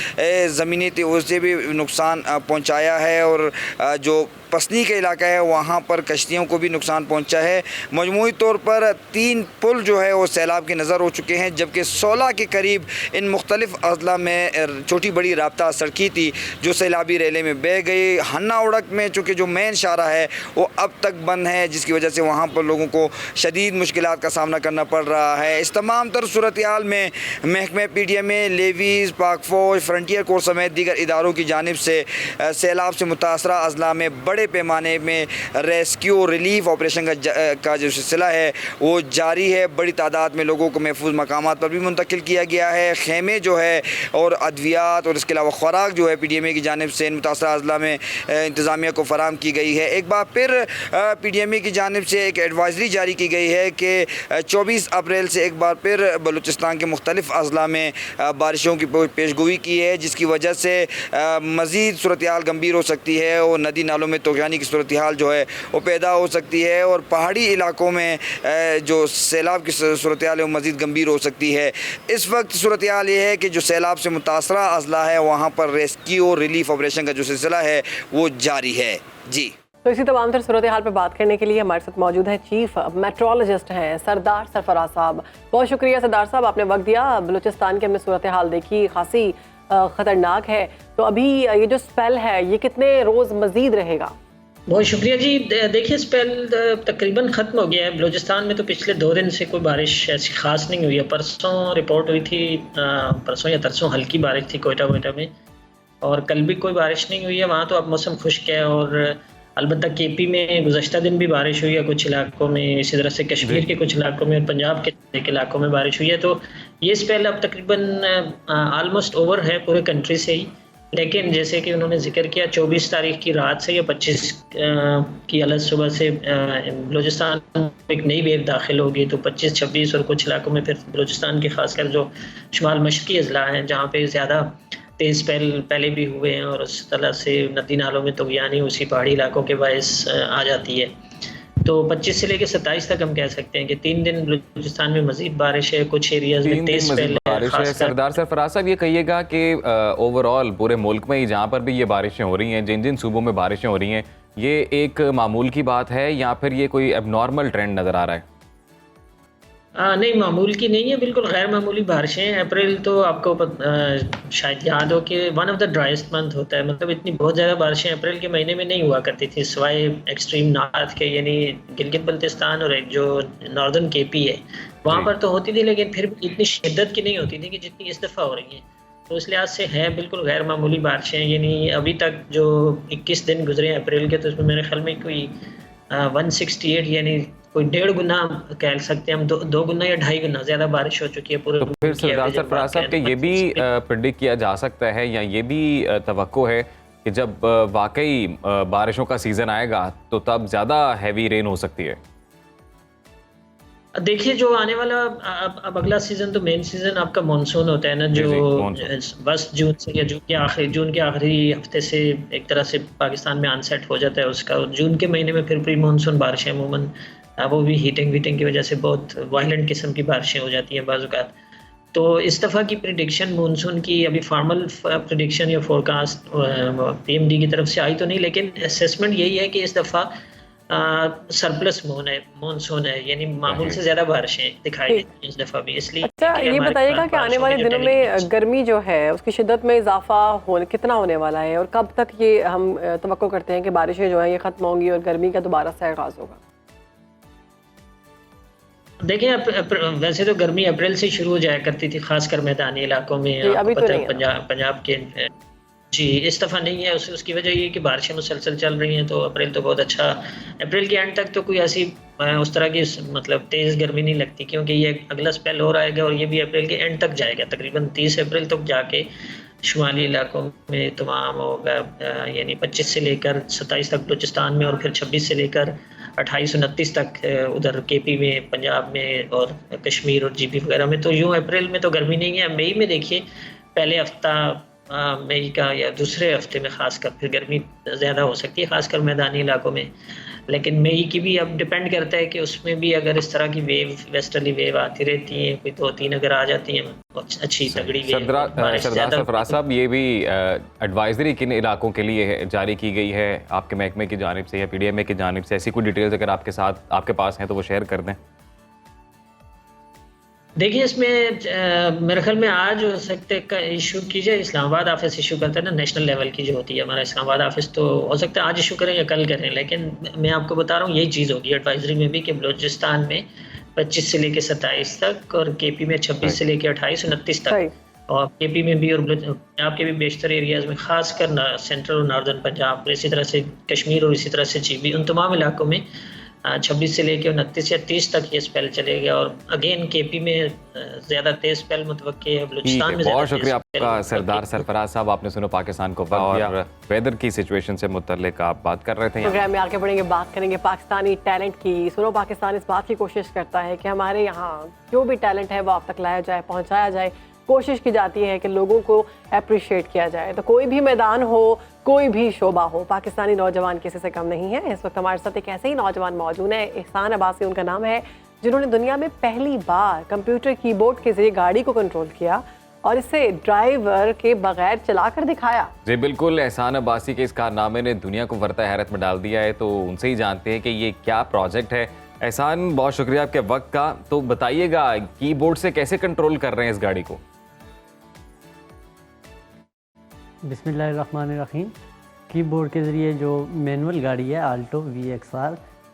ज़मीनी थी, उसे भी नुकसान पहुँचाया है और जो पसनी का इलाका है वहाँ पर कश्तियों को भी नुकसान पहुँचा है। मजमूई तौर पर 3 पुल जो है वो सैलाब की नज़र हो चुके हैं, जबकि 16 के करीब इन मुख्तलिफ़ अज़ला में छोटी बड़ी राब्ता सड़की थी जो सैलाबी रेले में बह गई। हन्ना उड़क में चूँकि जो मेन शारा है वो अब तक बंद है, जिसकी वजह से वहाँ पर लोगों को शदीद मुश्किलात का सामना करना पड़ रहा है। इस तमाम तर सूरत हाल में महकमे PDMA, लेवीज़, पाक फ़ौज, फ्रंटियर कोर्ट समेत दीगर इदारों की जानिब से सैलाब से मुतासरा अज़ला में बड़े पैमाने में रेस्क्यू रिलीफ ऑपरेशन का जो सिलसिला है वो जारी है। बड़ी तादाद में लोगों को महफूज मकामात पर भी मुंतकिल किया गया है। खेमे जो है और अद्वियात और इसके अलावा खुराक जो है PDMA की जानिब से मुतासरा अज़ला में इंतज़ामिया को फराम की गई है। एक बार फिर PDMA की जानिब से एक एडवाइज़री जारी की गई है कि 24 अप्रैल से एक बार फिर बलूचिस्तान के मुख्तलिफ़ अज़ला में बारिशों की पेशगोई की है, जिसकी वजह से मज़ीद सूरत हाल गंभीर हो सकती है और नदी नालों में तूफ़ानी की सूरत हाल जो है वो पैदा हो सकती है और पहाड़ी इलाकों में जो सैलाब की सूरत हाल है वो मज़ीद गंभीर हो सकती है। इस वक्त सूरत हाल ये है कि जो सैलाब से मुतासरा अज़ला है वहाँ पर रेस्क्यू और रिलीफ ऑपरेशन का जो सिलसिला है वो जारी है। जी, तो इसी तमाम तर सूरत हाल पर बात करने के लिए हमारे साथ मौजूद है चीफ मेट्रोलॉजिस्ट हैं सरदार सरफराज साहब। बहुत शुक्रिया सरदार साहब, आपने वक्त दिया। बलूचिस्तान की हमने सूरत हाल देखी, खासी ख़तरनाक है। तो अभी ये जो स्पेल है ये कितने रोज़ मज़ीद रहेगा? बहुत शुक्रिया जी। देखिए स्पेल तकरीबन ख़त्म हो गया है। बलूचिस्तान में तो पिछले 2 दिन से कोई बारिश ऐसी ख़ास नहीं हुई है। परसों रिपोर्ट हुई थी, परसों या तरसों हल्की बारिश थी कोयटा में, और कल भी कोई बारिश नहीं हुई है। वहाँ तो अब मौसम खुश्क है और अलबत्ता KP में गुज़श्ता दिन भी बारिश हुई है कुछ इलाकों में, इसी तरह से कश्मीर के कुछ इलाकों में और पंजाब के इलाकों में बारिश हुई है। तो ये स्पेल अब तकरीबन आलमोस्ट ओवर है पूरे कंट्री से ही। लेकिन जैसे कि उन्होंने जिक्र किया 24 तारीख की रात से या 25 की अलग सुबह से बलूचिस्तान में एक नई वेव दाखिल होगी। तो 25, 26 और कुछ इलाकों में फिर बलूचिस्तान के खासकर जो शुमाल मशरकी अज़ला हैं जहाँ पे ज़्यादा तेज़ स्पेल पहले भी हुए हैं और उस तरह से नदी नालों में तो यानी उसी पहाड़ी इलाकों के बायस आ जाती है। तो 25 से लेकर 27 तक हम कह सकते हैं कि 3 दिन बलूचिस्तान में मजीद बारिश है, कुछ एरियाज में तेज स्पेल है। सरदार सरफराज साहब, ये कहिएगा कि ओवरऑल पूरे मुल्क में ही जहाँ पर भी ये बारिशें हो रही हैं, जिन जिन सूबों में बारिशें हो रही हैं, ये एक मामूल की बात है या फिर ये कोई एबनॉर्मल ट्रेंड नज़र आ रहा है? नहीं, मामूल की नहीं है, बिल्कुल गैर मामूली बारिशें हैं। अप्रैल तो आपको शायद याद हो कि one of the driest month होता है, मतलब इतनी बहुत ज़्यादा बारिशें अप्रैल के महीने में नहीं हुआ करती थी, सिवाय एक्सट्रीम नॉर्थ के यानी गिलगित बल्तिस्तान और एक जो नॉर्दर्न KP है वहाँ पर तो होती थी, लेकिन फिर इतनी शिद्दत की नहीं होती थी कि जितनी इस दफ़ा हो रही हैं। तो इस लिहाज से है बिल्कुल गैर मामूली बारिशें। यानी अभी तक जो 21 दिन गुजरे हैं अप्रैल के, तो उसमें मेरे ख्याल में कोई 168 यानी कोई 1.5 गुना कह सकते हैं हम, 2 गुना या 2.5 गुना ज़्यादा बारिश हो चुकी है पूरे। तो फिर सरदार सरफराज साहब के ये भी प्रेडिक्ट किया जा सकता है या ये भी तवक्को है कि जब वाकई बारिशों का सीज़न आएगा तो तब ज़्यादा हैवी रेन हो सकती है? देखिए जो आने वाला अब अगला सीज़न तो मेन सीज़न आपका मानसून होता है ना, जो बस जून से या जून के आखिरी हफ्ते से एक तरह से पाकिस्तान में अनसेट हो जाता है उसका। और जून के महीने में फिर प्री मानसून बारिशें अमूमन वो भी हीटिंग की वजह से बहुत वायलेंट किस्म की बारिशें हो जाती हैं बाज़-औक़ात। तो इस दफ़ा की प्रेडिक्शन मानसून की अभी फॉर्मल प्रेडिक्शन या फोरकास्ट PMD की तरफ से आई तो नहीं, लेकिन असेसमेंट यही है कि इस दफ़ा सरप्लस मानसून है, यानी मामूल से ज़्यादा बारिशें दिखाई देती हैं इस दफ़ा भी। इसलिए अच्छा, ये बताइएगा कि आने वाले दिनों में गर्मी जो है उसकी शिद्दत में इजाफा कितना होने वाला है और कब तक ये हम तवक्को करते हैं कि बारिशें जो हैं ये ख़त्म होंगी और गर्मी का दोबारा से आगाज़ होगा? देखिए वैसे तो गर्मी अप्रैल से शुरू हो जाया करती थी, खासकर मैदानी इलाकों में। अभी तो नहीं, पंजाब के जी इस दफ़ा नहीं है। उसकी वजह ये कि बारिशें मुसलसल चल रही हैं, तो अप्रैल तो बहुत अच्छा। अप्रैल के एंड तक तो कोई ऐसी उस तरह की मतलब तेज़ गर्मी नहीं लगती, क्योंकि ये अगला स्पेल हो रहेगा और ये भी अप्रैल के एंड तक जाएगा, तकरीबन 30 अप्रैल तक जाके शुमाली इलाकों में तमाम होगा। यानी 25 से लेकर 27 तक बलूचिस्तान में और फिर 26 से लेकर 28 और 29 तक उधर KP में, पंजाब में और कश्मीर और GB वगैरह में। तो यूँ अप्रैल में तो गर्मी नहीं है। मई में देखिए पहले हफ्ता मई का या दूसरे हफ्ते में खासकर फिर गर्मी ज़्यादा हो सकती है, खासकर मैदानी इलाकों में। लेकिन मई की भी अब डिपेंड करता है कि उसमें भी अगर इस तरह की वेव, वेस्टर्ली वेव आती रहती हैं, कोई 2-3 अगर आ जाती हैं अच्छी तगड़ी वेव, बारिश सरदार ज़्यादा सरफराज साहब, ये भी एडवाइजरी किन इलाकों के लिए जारी की गई है आपके महकमे की जानिब से या पीडीएमए की जानिब से? ऐसी कोई डिटेल्स अगर आपके पास हैं तो वो शेयर कर दें। देखिए, इसमें मेरे ख्याल में आज हो सकते का इशू कीजिए, इस्लामाबाद ऑफिस इशू करता है ना, नेशनल लेवल की जो होती है हमारा इस्लामाबाद ऑफिस, तो हो सकता है आज इशू करें या कल करें। लेकिन मैं आपको बता रहा हूँ यही चीज़ होगी एडवाइजरी में भी कि बलूचिस्तान में 25 से लेकर 27 तक और केपी में 26 से लेकर 28-29 तक, और केपी में भी और पंजाब के भी बेशतर एरियाज़ में, खासकर सेंट्रल और नॉर्दर्न पंजाब, इसी तरह से कश्मीर और इसी तरह से जीबी, उन तमाम इलाकों में 26 से लेकर 29 या 30 तक ये स्पेल चलेगा। और अगेन केपी में ज़्यादा तेज स्पेल मुतवक्के है, बलूचिस्तान में। बहुत शुक्रिया आपका सरदार सरफराज साहब, आपने सुनो पाकिस्तान को और वेदर की सिचुएशन से मुतल्लिक आप बात कर रहे थे। प्रोग्राम में आगे बढ़ेंगे, बात करेंगे पाकिस्तानी टैलेंट की। सुनो पाकिस्तान इस बात की कोशिश करता है कि हमारे यहाँ जो भी टैलेंट है वो आप तक लाया जाए, पहुँचाया जाए। कोशिश की जाती है कि लोगों को अप्रिशिएट किया जाए। तो कोई भी मैदान हो, कोई भी शोबा हो, पाकिस्तानी नौजवान किसी से कम नहीं है। इस वक्त हमारे साथ एक ऐसे ही नौजवान मौजूद है, एहसान अब्बासी उनका नाम है, जिन्होंने दुनिया में पहली बार कंप्यूटर कीबोर्ड के जरिए गाड़ी को कंट्रोल किया और इसे ड्राइवर के बगैर चलाकर दिखाया। जी बिल्कुल, एहसान अब्बासी के इस कारनामे ने दुनिया को वर्ता हैरत में डाल दिया है। तो उनसे ही जानते हैं कि ये क्या प्रोजेक्ट है। एहसान, बहुत शुक्रिया आपके वक्त का। तो बताइएगा, कीबोर्ड से कैसे कंट्रोल कर रहे हैं इस गाड़ी को? बिस्मिल्लाहिर्रहमानिर्रहीम। कीबोर्ड के ज़रिए जो मैनुअल गाड़ी है आल्टो VXR,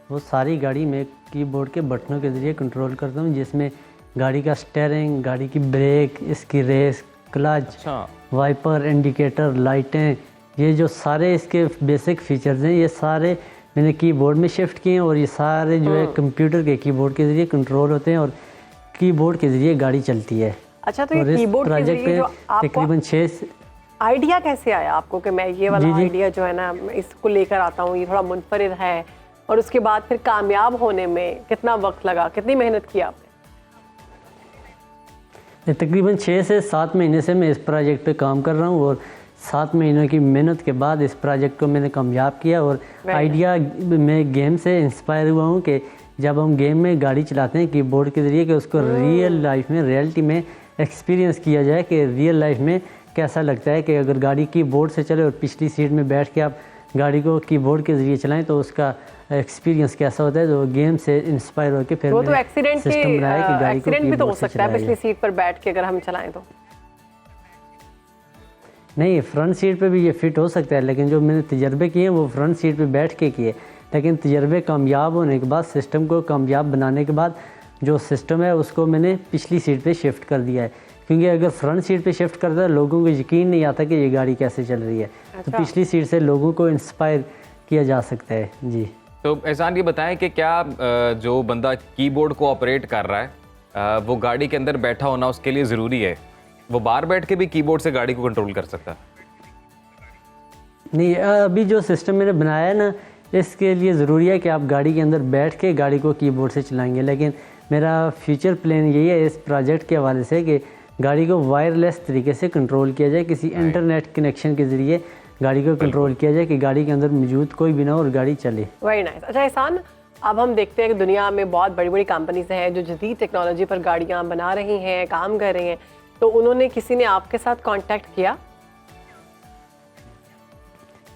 वो सारी गाड़ी में कीबोर्ड के बटनों के ज़रिए कंट्रोल करता हूँ, जिसमें गाड़ी का स्टीयरिंग, गाड़ी की ब्रेक, इसकी रेस, क्लच, वाइपर, इंडिकेटर, लाइटें, ये जो सारे इसके बेसिक फीचर्स हैं, ये सारे मैंने कीबोर्ड में शिफ्ट किए हैं। और ये सारे जो है कंप्यूटर के कीबोर्ड के ज़रिए कंट्रोल होते हैं और कीबोर्ड के ज़रिए गाड़ी चलती है। अच्छा, तो ये कीबोर्ड के ज़रिए जो तकरीबन 6 आइडिया कैसे आया आपको कि मैं ये वाला आइडिया जो है ना इसको लेकर आता हूँ, ये थोड़ा मुनफरिद है, और उसके बाद फिर कामयाब होने में कितना वक्त लगा, कितनी मेहनत की आपने? तकरीबन 6 से 7 महीने से मैं इस प्रोजेक्ट पे काम कर रहा हूँ और 7 महीनों की मेहनत के बाद इस प्रोजेक्ट को मैंने कामयाब किया। और आइडिया मैं गेम से इंस्पायर हुआ हूँ कि जब हम गेम में गाड़ी चलाते हैं कीबोर्ड के ज़रिए, कि उसको रियल लाइफ में, रियलिटी में एक्सपीरियंस किया जाए कि रियल लाइफ में कैसा लगता है कि अगर गाड़ी कीबोर्ड से चले और पिछली सीट में बैठ के आप गाड़ी को कीबोर्ड के ज़रिए चलाएं तो उसका एक्सपीरियंस कैसा होता है। तो गेम से इंस्पायर होकर फिर वो तो एक्सीडेंट भी तो हो सकता है पिछली सीट पर बैठ के अगर हम चलाएं तो। नहीं, फ्रंट सीट पे भी ये फिट हो सकता है, लेकिन जो मैंने तजर्बे किए हैं वो फ्रंट सीट पे बैठ के किए। लेकिन तजर्बे कामयाब होने के बाद, सिस्टम को कामयाब बनाने के बाद, जो सिस्टम है उसको मैंने पिछली सीट पे शिफ्ट कर दिया है, क्योंकि अगर फ्रंट सीट पे शिफ्ट करता है लोगों को यकीन नहीं आता कि ये गाड़ी कैसे चल रही है। तो पिछली सीट से लोगों को इंस्पायर किया जा सकता है। जी, तो एहसान ये बताएं कि क्या जो बंदा कीबोर्ड को ऑपरेट कर रहा है वो गाड़ी के अंदर बैठा होना उसके लिए ज़रूरी है? वो बाहर बैठ के भी कीबोर्ड से गाड़ी को कंट्रोल कर सकता है? नहीं, अभी जो सिस्टम मैंने बनाया है ना, इसके लिए ज़रूरी है कि आप गाड़ी के अंदर बैठ के गाड़ी को कीबोर्ड से चलाएंगे। लेकिन मेरा फ्यूचर प्लान यही है इस प्रोजेक्ट के हवाले से कि गाड़ी को वायरलेस तरीके से कंट्रोल किया जाए, किसी इंटरनेट कनेक्शन के ज़रिए गाड़ी को कंट्रोल किया जाए कि गाड़ी के अंदर मौजूद कोई भी ना और गाड़ी चले। Very nice. अच्छा एहसान, अब हम देखते हैं कि दुनिया में बहुत बड़ी बड़ी कंपनीज हैं जो जदीद टेक्नोलॉजी पर गाड़ियाँ बना रही हैं, काम कर रही हैं, तो उन्होंने किसी ने आपके साथ कांटेक्ट किया?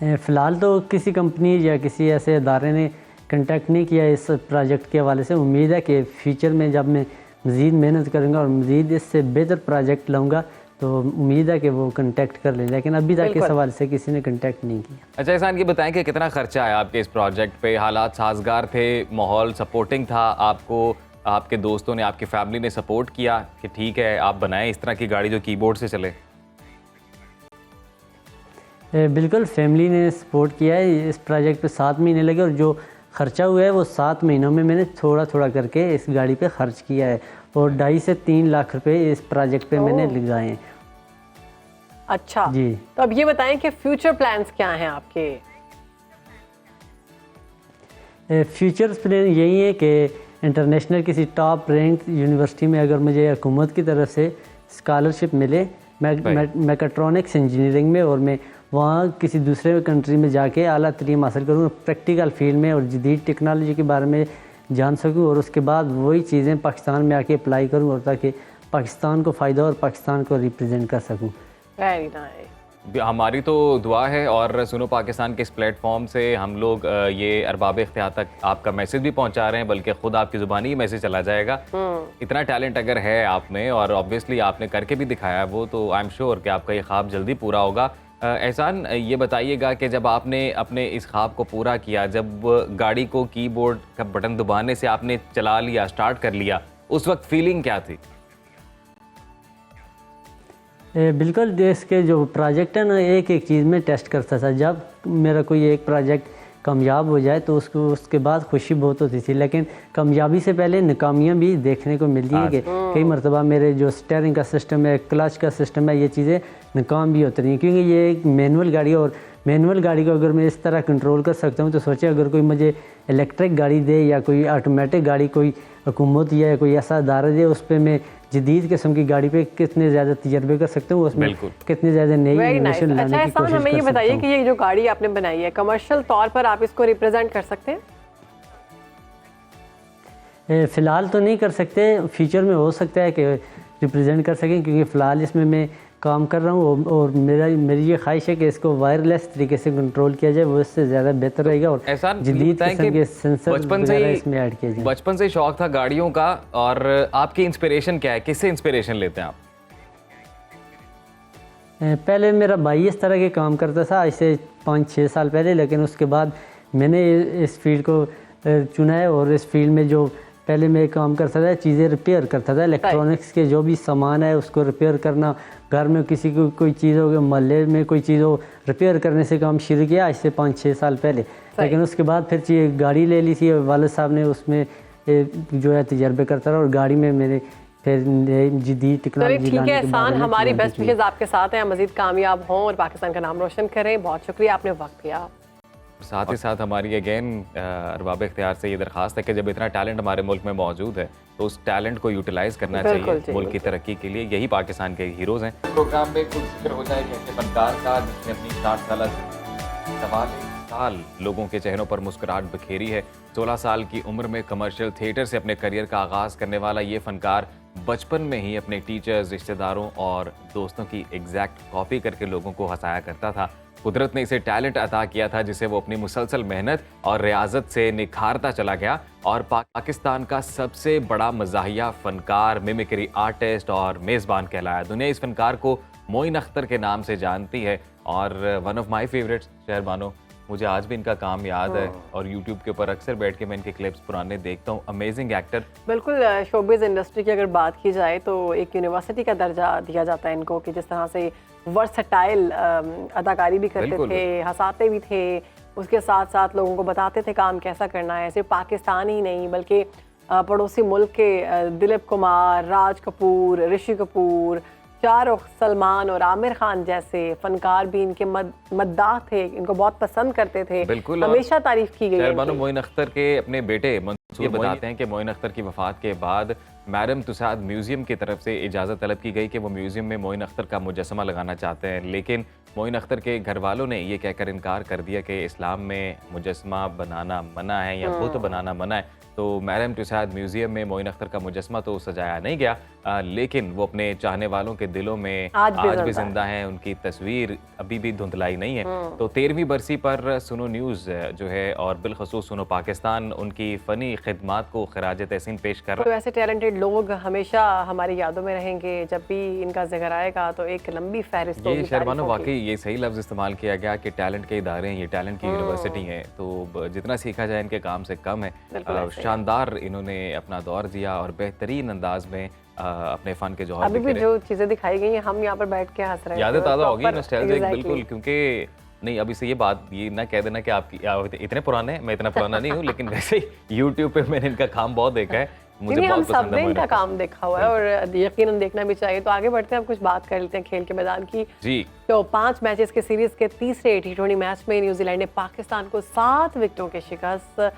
फ़िलहाल तो किसी कंपनी या किसी ऐसे इदारे ने कांटेक्ट नहीं किया इस प्रोजेक्ट के हवाले से। उम्मीद है कि फ्यूचर में जब मैं मज़ीद मेहनत करूँगा और मज़ीद इससे बेहतर प्रोजेक्ट लाऊंगा तो उम्मीद है कि वो कांटेक्ट कर लें, लेकिन अभी तक इस हवाले से किसी ने कांटेक्ट नहीं किया। अच्छा एहसान, ये बताएं कि कितना खर्चा आया आपके इस प्रोजेक्ट पे? हालात साजगार थे, माहौल सपोर्टिंग था, आपको आपके दोस्तों ने, आपकी फैमिली ने सपोर्ट किया कि ठीक है आप बनाएं इस तरह की गाड़ी जो कीबोर्ड से चले? बिल्कुल, फैमिली ने सपोर्ट किया है। इस प्रोजेक्ट पे 7 महीने लगे और जो ख़र्चा हुआ है वो 7 महीनों में मैंने थोड़ा थोड़ा करके इस गाड़ी पे ख़र्च किया है और 2.5 से 3 लाख रुपए इस प्रोजेक्ट पे मैंने लगाए हैं। अच्छा जी, तो अब ये बताएं कि फ्यूचर प्लान्स क्या हैं आपके? फ्यूचर प्लान यही है कि इंटरनेशनल किसी टॉप रैंक यूनिवर्सिटी में अगर मुझे हुकूमत की तरफ से स्कॉलरशिप मिले मैकेट्रॉनिक्स इंजीनियरिंग में, और मैं वहाँ किसी दूसरे कंट्री में जाके आला तरीम हासिल करूँ, प्रैक्टिकल फील्ड में और जदीद टेक्नोलॉजी के बारे में जान सकूँ, और उसके बाद वही चीज़ें पाकिस्तान में आके अप्लाई करूँ, और ताकि पाकिस्तान को फ़ायदा और पाकिस्तान को रिप्रेजेंट कर सकूँ। Very nice. हमारी तो दुआ है, और सुनो पाकिस्तान के इस प्लेटफॉर्म से हम लोग ये अरबाब इख्तियार तक आपका मैसेज भी पहुंचा रहे हैं, बल्कि खुद आपकी ज़ुबानी ही मैसेज चला जाएगा। इतना टैलेंट अगर है आप में, और ऑब्वियसली आपने करके भी दिखाया है वो, तो आई एम श्योर कि आपका ये ख्वाब जल्दी पूरा होगा। एहसान, ये बताइएगा कि जब आपने अपने इस ख्वाब को पूरा किया, जब गाड़ी को कीबोर्ड का बटन दबाने से आपने चला लिया, स्टार्ट कर लिया, उस वक्त फीलिंग क्या थी? बिल्कुल, देश के जो प्रोजेक्ट है ना, एक एक चीज़ में टेस्ट करता था। जब मेरा कोई एक प्रोजेक्ट कामयाब हो जाए तो उसके बाद खुशी बहुत होती थी, लेकिन कामयाबी से पहले नाकामियाँ भी देखने को मिलती है कि कई मरतबा मेरे जो स्टीयरिंग का सिस्टम है, क्लच का सिस्टम है, ये चीज़ें नाकाम भी होती रही, क्योंकि ये एक मैनुअल गाड़ी है, और मैनुअल गाड़ी को अगर मैं इस तरह कंट्रोल कर सकता हूँ तो सोचे अगर कोई मुझे इलेक्ट्रिक गाड़ी दे या कोई ऑटोमेटिक गाड़ी कोई हुकूमत या कोई ऐसा अदारा दे, उस पर मैं जदीद किस्म की गाड़ी पे कितने ज़्यादा तजर्बे कर सकता हूँ, उसमें कितने ज़्यादा नई इनोवेशन लाने की कोशिश हमें ये कर सकता बताइए हूँ। कि ये जो गाड़ी आपने बनाई है, कमर्शियल तौर पर आप इसको रिप्रेजेंट कर सकते हैं? फ़िलहाल तो नहीं कर सकते, फ्यूचर में हो सकता है कि रिप्रेजेंट कर सकें, क्योंकि फ़िलहाल इसमें मैं काम कर रहा हूँ, और मेरी ये ख्वाहिश है कि इसको वायरलेस तरीके से कंट्रोल किया जाए, वो इससे ज़्यादा बेहतर रहेगा, और जदीद किस्म के सेंसर वगैरह इसमें ऐड किए जाए। बचपन से शौक था गाड़ियों का, और आपकी इंस्पिरेशन क्या है? किससे इंस्पिरेशन लेते हैं आप? पहले मेरा भाई इस तरह के काम करता था, आज से 5-6 साल पहले, लेकिन उसके बाद मैंने इस फील्ड को चुना है, और इस फील्ड में जो पहले मैं काम करता था, चीज़ें रिपेयर करता था, इलेक्ट्रॉनिक्स के जो भी सामान है उसको रिपेयर करना, घर में किसी को कोई चीज़ हो, मोहल्ले में कोई चीज़ हो, रिपेयर करने से काम शुरू किया आज से 5-6 साल पहले। लेकिन उसके बाद फिर गाड़ी ले ली थी, वालिद साहब ने उसमें जो है तजर्बे करता रहा, और गाड़ी में मैंने फिर जदीद टेक्नोलॉजी ठीक है एहसान, हमारी बेस्ट विशेज़ आपके साथ हैं, मज़ीद कामयाब हों और पाकिस्तान का नाम रोशन करें। बहुत शुक्रिया, आपने वक्त दिया। साथ ही साथ हमारी अगेन अरबाब इख्तियार से ये दरख्वास्त है कि जब इतना टैलेंट हमारे मुल्क में मौजूद है तो उस टैलेंट को यूटिलाइज करना चाहिए मुल्क की तरक्की के लिए। यही पाकिस्तान के हीरोज़ हैं। प्रोग्राम में कुछ जिक्र हो जाए कि ऐसे फनकार का जिसने अपनी 60 साल लोगों के चेहरों पर मुस्कुराहट बिखेरी है। 16 साल की उम्र में कमर्शियल थिएटर से अपने करियर का आगाज़ करने वाला ये फनकार बचपन में ही अपने टीचर्स, रिश्तेदारों और दोस्तों की एग्जैक्ट कॉपी करके लोगों को हंसाया करता था। कुदरत ने इसे टैलेंट अता किया था जिसे वो अपनी मुसलसल मेहनत और रियाजत से निखारता चला गया और पाकिस्तान का सबसे बड़ा मज़ाहिया फनकार, मिमिक्री आर्टिस्ट और मेज़बान कहलाया। दुनिया इस फनकार को मोइन अख्तर के नाम से जानती है और one of my favourites Shehrbano. मुझे आज भी इनका काम याद है और यूट्यूब के ऊपर अक्सर बैठ के मैं इनके क्लिप्स पुराने देखता हूँ। Amazing actor. बिल्कुल, शोबिज़ इंडस्ट्री की अगर बात की जाए तो एक यूनिवर्सिटी का दर्जा दिया जाता है इनको कि जिस तरह से वर्सटाइल अदाकारी भी करते थे, हंसाते भी थे, उसके साथ साथ लोगों को बताते थे काम कैसा करना है। सिर्फ पाकिस्तान ही नहीं बल्कि पड़ोसी मुल्क के दिलीप कुमार, राज कपूर, ऋषि कपूर, शाहरुख, सलमान और आमिर खान जैसे फनकार भी इनके मद्दाह थे, इनको बहुत पसंद करते थे। बिल्कुल, हमेशा तारीफ की गई है। मोइन अख्तर के अपने बेटे मंसूर बताते हैं कि मोइन अख्तर की वफात के बाद मैडम तुसाद म्यूजियम की तरफ से इजाज़त तलब की गई कि वो म्यूजियम में मोइन अख्तर का मुजस्समा लगाना चाहते हैं, लेकिन मोइन अख्तर के घर वालों ने ये कहकर इनकार कर दिया कि इस्लाम में मुजस्समा बनाना मना है या बुत बनाना मना है। तो मैडम तुसाद म्यूजियम में मोइन अख्तर का मुजस्समा तो सजाया नहीं गया, लेकिन वो अपने चाहने वालों के दिलों में आज भी जिंदा हैं। उनकी तस्वीर अभी भी धुंधलाई नहीं है। तो 13वीं बरसी पर सुनो न्यूज़ जो है और बिलखसूस सुनो पाकिस्तान उनकी फ़नी खिदमात को खराज तहसीन पेश कर रहा है। तो ऐसे टैलेंटेड लोग हमेशा हमारी यादों में रहेंगे। जब भी इनका जिक्र आएगा तो एक लंबी फहरिस्त होगी। ये शहरबानो वाकई ये सही लफ्ज़ इस्तेमाल किया गया कि टैलेंट के इदारे हैं, ये टैलेंट की यूनिवर्सिटी है, तो जितना सीखा जाए इनके काम से कम है। शानदार इन्होंने अपना दौर दिया और बेहतरीन अंदाज में अपने फन के जौहर अभी भी जो चीजें दिखाई गई हैं हम यहाँ पर बैठ के हंस रहे हैं। यादें ताज़ा होगी, नॉस्टैल्जिक बिल्कुल। क्योंकि नहीं अभी से ये बात ये ना कह देना कि आप इतने पुराने हैं, मैं इतना पुराना नहीं हूँ, लेकिन वैसे ही यूट्यूब पे मैंने इनका काम बहुत देखा है, मुझे बहुत पसंद है। हमने इनका काम देखा हुआ है और यकीनन देखना भी चाहिए। तो आगे बढ़ते हैं, अब कुछ बात कर लेते हैं खेल के मैदान की। जी, तो 5 मैचेस के सीरीज के तीसरे T20 मैच में न्यूजीलैंड ने पाकिस्तान को 7 विकेटों के शिकस्त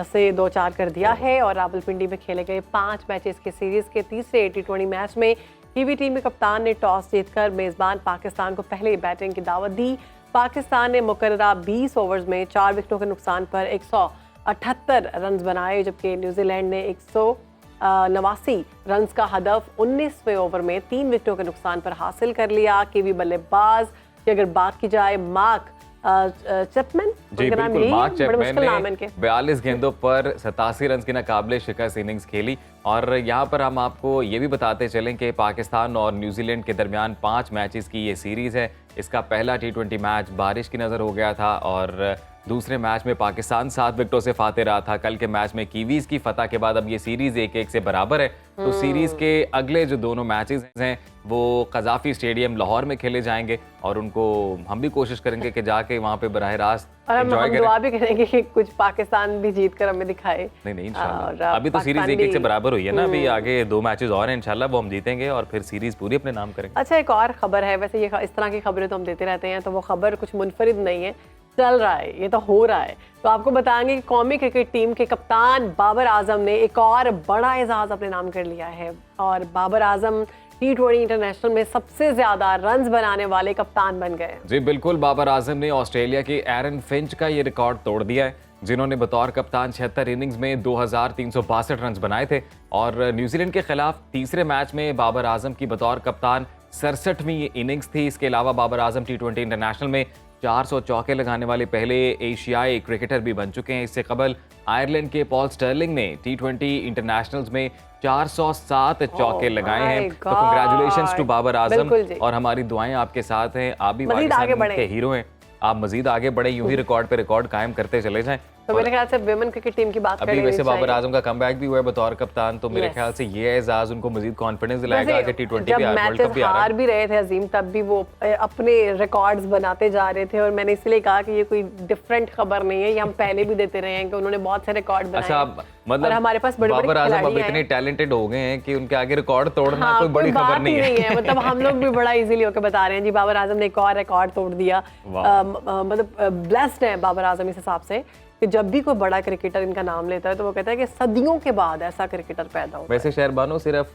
से 2-4 कर दिया है और रावलपिंडी में खेले गए 5 मैचेस के सीरीज के तीसरे T20 मैच में कीवी टीम के कप्तान ने टॉस जीतकर मेजबान पाकिस्तान को पहले बैटिंग की दावत दी। पाकिस्तान ने मुकर्ररा 20 ओवर्स में 4 विकेटों के नुकसान पर 178 रन बनाए, जबकि न्यूजीलैंड ने 189 रन का हदफ 19वें ओवर में 3 विकेटों के नुकसान पर हासिल कर लिया। कीवी बल्लेबाज की अगर बात की जाए मार्क चैपमैन, जी बिल्कुल, मार्क चैपमैन ने ने 42 गेंदों पर 87 रन की नाकाबिले शिकस्त इनिंग्स खेली। और यहाँ पर हम आपको ये भी बताते चलें कि पाकिस्तान और न्यूजीलैंड के दरमियान 5 मैचेस की ये सीरीज़ है। इसका पहला T20 मैच बारिश की नज़र हो गया था और दूसरे मैच में पाकिस्तान 7 विकेटों से फाते रहा था। कल के मैच में कीवीज की फतह के बाद अब ये सीरीज़ 1-1 से बराबर है। तो सीरीज़ के अगले जो दोनों मैचेस हैं वो कज़ाफ़ी स्टेडियम लाहौर में खेले जाएंगे और उनको हम भी कोशिश करेंगे कि जाके वहाँ पे बराह रास्त हम दुआ भी करेंगे कि कुछ पाकिस्तान भी जीत कर हमें दिखाए। नहीं इंशाल्लाह। अभी तो सीरीज 1-1 से बराबर हुई है ना, अभी आगे 2 मैचेस और हैं, इंशाल्लाह वो हम जीतेंगे और फिर सीरीज पूरी अपने नाम करेंगे। अच्छा, एक और खबर है, वैसे ये इस तरह की खबरें तो हम देते रहते हैं, तो वो खबर कुछ मुनफरिद नहीं है, चल रहा है, ये तो हो रहा है। तो आपको बताएंगे कि कौमी क्रिकेट टीम के कप्तान बाबर आजम ने एक और बड़ा एजाज अपने नाम कर लिया है और बाबर आजम T20 इंटरनेशनल में सबसे ज्यादा रन्स बनाने वाले कप्तान बन गए। जी बिल्कुल, बाबर आजम ने ऑस्ट्रेलिया के एरन फिंच का ये रिकॉर्ड तोड़ दिया है, जिन्होंने बतौर कप्तान 76 इनिंग्स में 2362 रन बनाए थे। और न्यूजीलैंड के खिलाफ तीसरे मैच में बाबर आजम की बतौर कप्तान 67वीं इनिंग्स थी। इसके अलावा बाबर आजम T20 इंटरनेशनल में 400 चौके लगाने वाले पहले एशियाई क्रिकेटर भी बन चुके हैं। इससे कबल आयरलैंड के पॉल स्टर्लिंग ने T20 इंटरनेशनल्स में 407 चौके लगाए हैं। तो कंग्रेचुलेशंस टू बाबर आजम और हमारी दुआएं आपके साथ हैं। आप भी पाकिस्तान के हीरो हैं, आप मजीद आगे बढ़े, यूं ही रिकॉर्ड पे रिकॉर्ड कायम करते चले जाएं। तो मेरे ख्याल से विमेन क्रिकेट टीम की बात अभी वैसे बाबर आजम का कमबैक भी हुआ है बतौर कप्तान, तो मेरे ख्याल से ये एजाज उनको मजीद कॉन्फिडेंस दिलाएगा कि T20 भी वर्ल्ड कप भी आ रहा है। हार भी रहे थे अजीम, तब भी वो अपने रिकॉर्ड्स बनाते जा रहे थे और मैंने इसलिए कहा कि ये कोई डिफरेंट खबर नहीं है, ये हम पहले भी देते रहे हैं कि उन्होंने बहुत से रिकॉर्ड बनाए। अच्छा, मतलब हमारे पास बड़े बाबर आजम अब इतने टैलेंटेड हो गए हैं कि उनके आगे रिकॉर्ड तोड़ना कोई बड़ी खबर नहीं है। मतलब हम लोग भी बड़ा इजीली होकर बता रहे हैं जी, बाबर आजम ने एक और रिकॉर्ड तोड़ दिया। मतलब ब्लेस्ड है बाबर आजम इस हिसाब से कि जब भी कोई बड़ा क्रिकेटर इनका नाम लेता है तो वो कहता है कि सदियों के बाद ऐसा क्रिकेटर पैदा हुआ। वैसे शहरबानो सिर्फ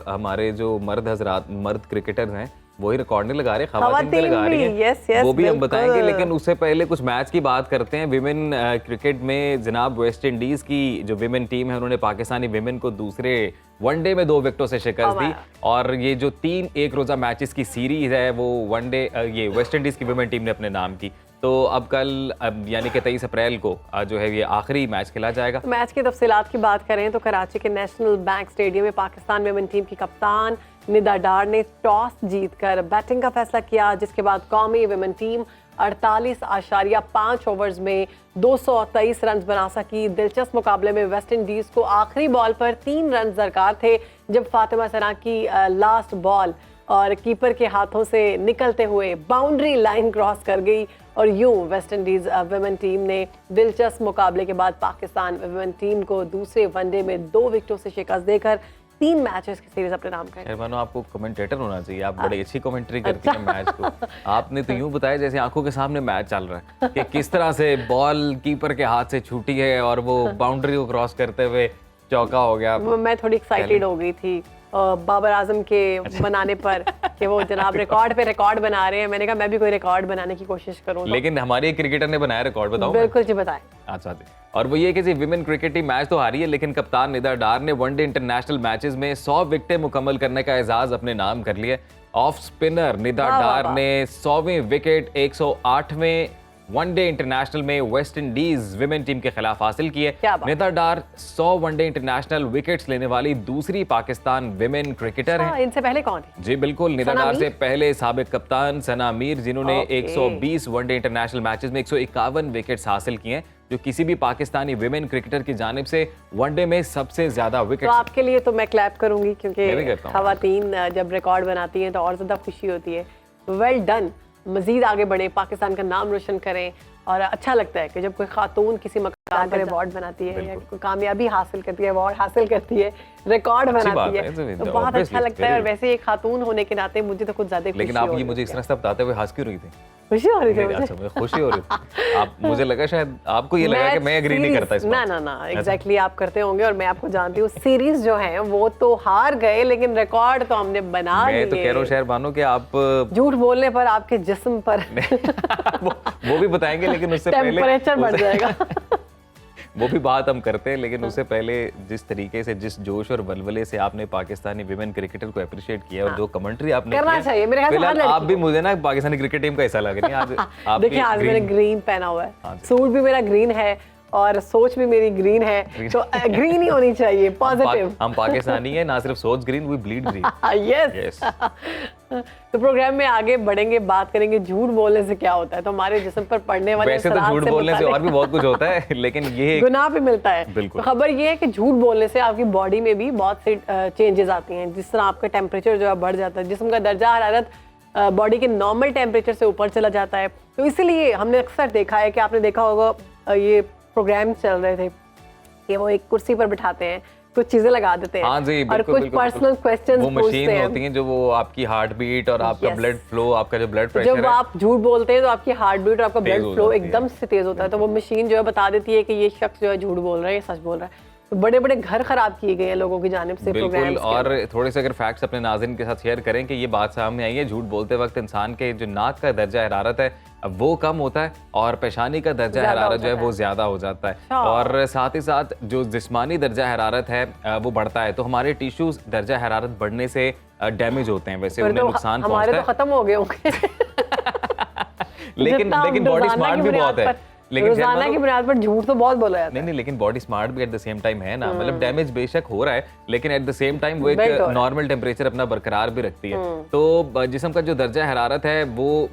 हमारे जो मर्द क्रिकेटर्स हैं वही रिकॉर्ड नहीं लगा रहे, खवातीन भी लगा रही हैं, वो भी हम बताएंगे। लेकिन उससे पहले कुछ मैच की बात करते हैं। विमेन क्रिकेट में जनाब वेस्ट इंडीज की जो विमेन टीम है उन्होंने पाकिस्तानी विमेन को दूसरे वनडे में 2 विकेटों से शिकस्त दी। और ये जो 3 एक रोजा मैचेस की सीरीज है वो वनडे ये वेस्ट इंडीज की विमेन टीम ने अपने नाम की। तो अब कल यानी कि 23 अप्रैल को जो है ये आखिरी मैच खेला जाएगा। मैच की तफसीलात की बात करें तो कराची के नेशनल बैंक स्टेडियम में पाकिस्तान विमेन टीम की कप्तान निदा डार ने टॉस जीतकर बैटिंग का फैसला किया, जिसके बाद कौमी विमेन टीम 48.5 ओवर्स में 223 रन बना सकी। दिलचस्प मुकाबले में वेस्ट इंडीज को आखिरी बॉल पर 3 रन दरकार थे, जब फातिमा सना की लास्ट बॉल और कीपर के हाथों से निकलते हुए बाउंड्री लाइन क्रॉस कर गई और यूं वेस्ट इंडीज वुमेन टीम ने दिलचस्प मुकाबले के बाद पाकिस्तान वुमेन टीम को दूसरे वनडे में 2 विकेटों से शिकस्त देकर 3 मैचेस की सीरीज अपने नाम करें। शहरबानो, आपको कमेंटेटर होना चाहिए, आप बड़ी अच्छी कमेंट्री करती हैं मैच को। आपने तो यूं बताया जैसे आंखों के सामने मैच चल रहा है कि किस तरह से बॉल कीपर के हाथ से छूटी है और वो बाउंड्री को क्रॉस करते हुए चौका हो गया। मैं थोड़ी एक्साइटेड हो गई थी बाबर आजम के बनाने पर कि वो जनाब रिकॉर्ड पे रिकॉर्ड बना रहे हैं। मैंने कहा मैं भी कोई रिकॉर्ड बनाने की कोशिश करूं। लेकिन हमारे एक क्रिकेटर ने बनाया रिकॉर्ड, बताओ। बिल्कुल जी, बताएं। अच्छा जी, और वो ये कि जी विमेन क्रिकेट टीम मैच तो हारी है, लेकिन कप्तान निदा डार ने वनडे इंटरनेशनल मैचेस में 100 विकेटें मुकम्मल करने का एजाज अपने नाम कर लिया। ऑफ स्पिनर निदा डार ने 100वीं विकेट 108वें वनडे इंटरनेशनल में वेस्ट इंडीज विमेन टीम के खिलाफ हासिल की है। निदा डार 100 वनडे इंटरनेशनल विकेट्स लेने वाली दूसरी पाकिस्तान विमेन क्रिकेटर हैं। इनसे पहले कौन थी? जी बिल्कुल, निदा डार से पहले साबिक कप्तान सना मीर, जिन्होंने 120 वनडे इंटरनेशनल मैचेस में 151 विकेट्स हासिल किए हैं, जो किसी भी पाकिस्तानी विमेन क्रिकेटर की जानिब से वनडे में सबसे ज्यादा विकेट। तो आपके लिए तो मैं क्लैप करूंगी, क्योंकि खवातीन जब रिकॉर्ड बनाती हैं तो और ज्यादा खुशी होती है। वेल डन, मजीद आगे बढ़े, पाकिस्तान का नाम रोशन करें। और अच्छा लगता है कि जब कोई खातून किसी मकाम पर अवार्ड बनाती है या कोई कामयाबी हासिल करती है, अवार्ड हासिल करती है, रिकॉर्ड बनाती है, तो बहुत अच्छा लगता है। और वैसे एक खातून होने के नाते मुझे तो कुछ ज्यादा खुशी हो रही है। लेकिन आप ये मुझे इस तरह से बताते हुए हंस क्यों रही थी? खुशी हो रही थी नहीं, मुझे। अच्छा मुझे खुशी हो रही थी। आप मुझे लगा शायद आपको ये लगा कि मैं एग्री नहीं करता इस ना बात ना ना एग्जैक्टली आप करते होंगे और मैं आपको जानती हूँ। सीरीज जो है वो तो हार गए लेकिन रिकॉर्ड तो हमने बना लिए। मैं तो कह रहा हूँ शहर बानो कि आप झूठ बोलने पर आपके जिस्म पर वो भी बताएंगे लेकिन उससे पहले टेम्परेचर बढ़ जाएगा। वो भी बात हम करते हैं लेकिन उससे पहले जिस तरीके से जिस जोश और वलवले से आपने पाकिस्तानी विमेन क्रिकेटर को अप्रिशिएट किया और जो कमेंट्री आपने करना किया, चाहिए, मेरे ख्याल से फिलहाल हर लड़की आप भी मुझे ना पाकिस्तानी क्रिकेट टीम का हिस्सा लग रही हैं आज। आपके देखिए आज मैंने ग्रीन पहना हुआ हाँ है, जी। सूट भी मेरा ग्रीन है और सोच भी मेरी ग्रीन है, तो ग्रीन ही होनी चाहिए, पॉजिटिव। हम पाकिस्तानी हैं, ना सिर्फ सोच green, we bleed green. Yes. तो प्रोग्राम में आगे बढ़ेंगे, बात करेंगे झूठ बोलने से क्या होता है, तो हमारे जिस्म पर पड़ने वाले वैसे तो असरात झूठ बोलने से मुतालिक और भी बहुत कुछ होता है लेकिन ये गुनाह भी मिलता है। बिल्कुल। तो खबर ये है कि झूठ बोलने से आपकी बॉडी में भी बहुत सी चेंजेस आती हैं, जिस तरह आपका टेम्परेचर जो है बढ़ जाता है, जिस्म का दर्जा हरारत बॉडी के नॉर्मल टेम्परेचर से ऊपर चला जाता है। तो इसीलिए हमने अक्सर देखा है कि आपने देखा होगा ये प्रोग्राम चल रहे थे कि वो एक कुर्सी पर बिठाते हैं, कुछ चीजें लगा देते हैं हाँ जी, और बिल्कुल, कुछ बिल्कुल, पर्सनल क्वेश्चंस वो पूछते मशीन हैं। होती हैं जो वो आपकी हार्ट बीट और आपका Yes. ब्लड फ्लो, आपका जो ब्लड तो प्रेशर जब है आप झूठ बोलते हैं तो आपकी हार्ट बीट और आपका तेज ब्लड हो फ्लो जाती है। एकदम से तेज होता है, तो वो मशीन जो है बता देती है कि ये शख्स जो है झूठ बोल रहा है या सच बोल रहा है। तो बड़े बड़े घर खराब किए गए हैं लोगों की जानिब से बिल्कुल। प्रोग्राम्स के और अंदर। थोड़े से अगर फैक्ट्स अपने नाज़रीन के साथ शेयर करें कि ये बात सामने आई है, झूठ बोलते वक्त इंसान के जो नाक का दर्जा हरारत है वो कम होता है और पेशानी का दर्जा ज्यादा हरारत हो जो है जाता वो है। ज्यादा हो जाता है। अच्छा। और साथ ही साथ जो जिस्मानी दर्जा हरारत है वो बढ़ता है, तो हमारे टिश्यूज दर्जा हरारत बढ़ने से डैमेज होते हैं, वैसे फिर उन्हें तो नुकसान हमारे तो पहुंचता खत्म हो गए होंगे। है। लेकिन बॉडी स्मार्ट भी बहुत है। लेकिन रोजाना की बुनियाद पर झूठ तो बहुत बोला जाता है। नहीं, लेकिन बॉडी स्मार्ट भी एट द सेम टाइम है ना, मतलब डैमेज बेशक हो रहा है लेकिन एट द सेम टाइम वो Bent हो एक रहा है। नॉर्मल टेम्परेचर अपना बरकरार भी रखती है। तो जिस्म का जो दर्जा हरारत है वो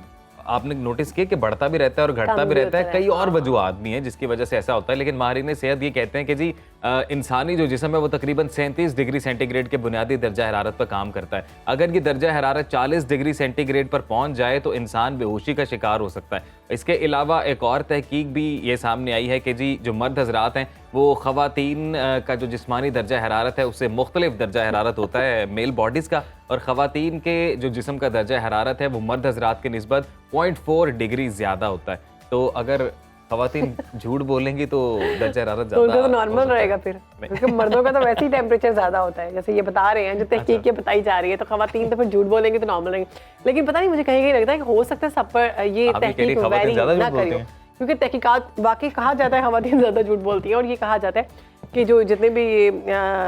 आपने नोटिस किया कि बढ़ता भी रहता है और घटता कम भी भी रहता है। होता है, कई और वजूहात भी हैं जिसकी वजह से ऐसा होता है, लेकिन माहिरीन सेहत ये कहते हैं कि जी इंसानी जो जिस्म है वो तकरीबन 37 डिग्री सेंटीग्रेड के बुनियादी दर्जा हरारत पर काम करता है। अगर ये दर्जा हरारत 40 डिग्री सेंटीग्रेड पर पहुंच जाए तो इंसान बेहोशी का शिकार हो सकता है। इसके अलावा एक और तहकीक भी ये सामने आई है कि जी जो मर्द हजरात हैं वो ख़वातीन का जो जिस्मानी दर्जा हरारत है उससे मुख्तलिफ दर्जा हरारत होता है मेल बॉडीज़ का, और ख़वातीन के जो जिस्म का दर्जा हरारत है वो मर्द हजरात के निस्बत 0.4 डिग्री ज़्यादा होता है। तो अगर ख़वातीन झूठ बोलेंगी तो दर्जा हरारत तो उनका ज़्यादा तो नॉर्मल रहेगा फिर, क्योंकि मर्दों का तो वैसे ही टेम्परेचर ज्यादा होता है, जैसे ये बता रहे हैं जो तहकीक बताई जा रही है। तो खवातीन तो फिर झूठ बोलेंगे तो नॉर्मल रहेंगे। लेकिन पता नहीं मुझे कहीं कहीं लगता है कि हो सकता है सब पर ये आप ये कह रही तहकीक खवातीन वैरी ज़्यादा ना झूठ बोलती करियो, हैं? क्योंकि तहकीकात वाकई कहा जाता है खवातीन ज्यादा झूठ बोलती हैं, और ये कहा जाता है कि जो जितने भी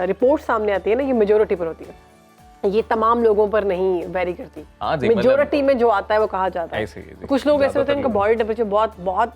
रिपोर्ट सामने आती है ना ये मेजोरिटी पर होती है, ये तमाम लोगों पर नहीं वेरी करती। हाँ जी, मेजोरिटी में जो आता है वो कहा जाता है। ऐसे ही है जी। कुछ लोग ऐसे होते हैं इनका बॉडी टेम्परेचर बहुत बहुत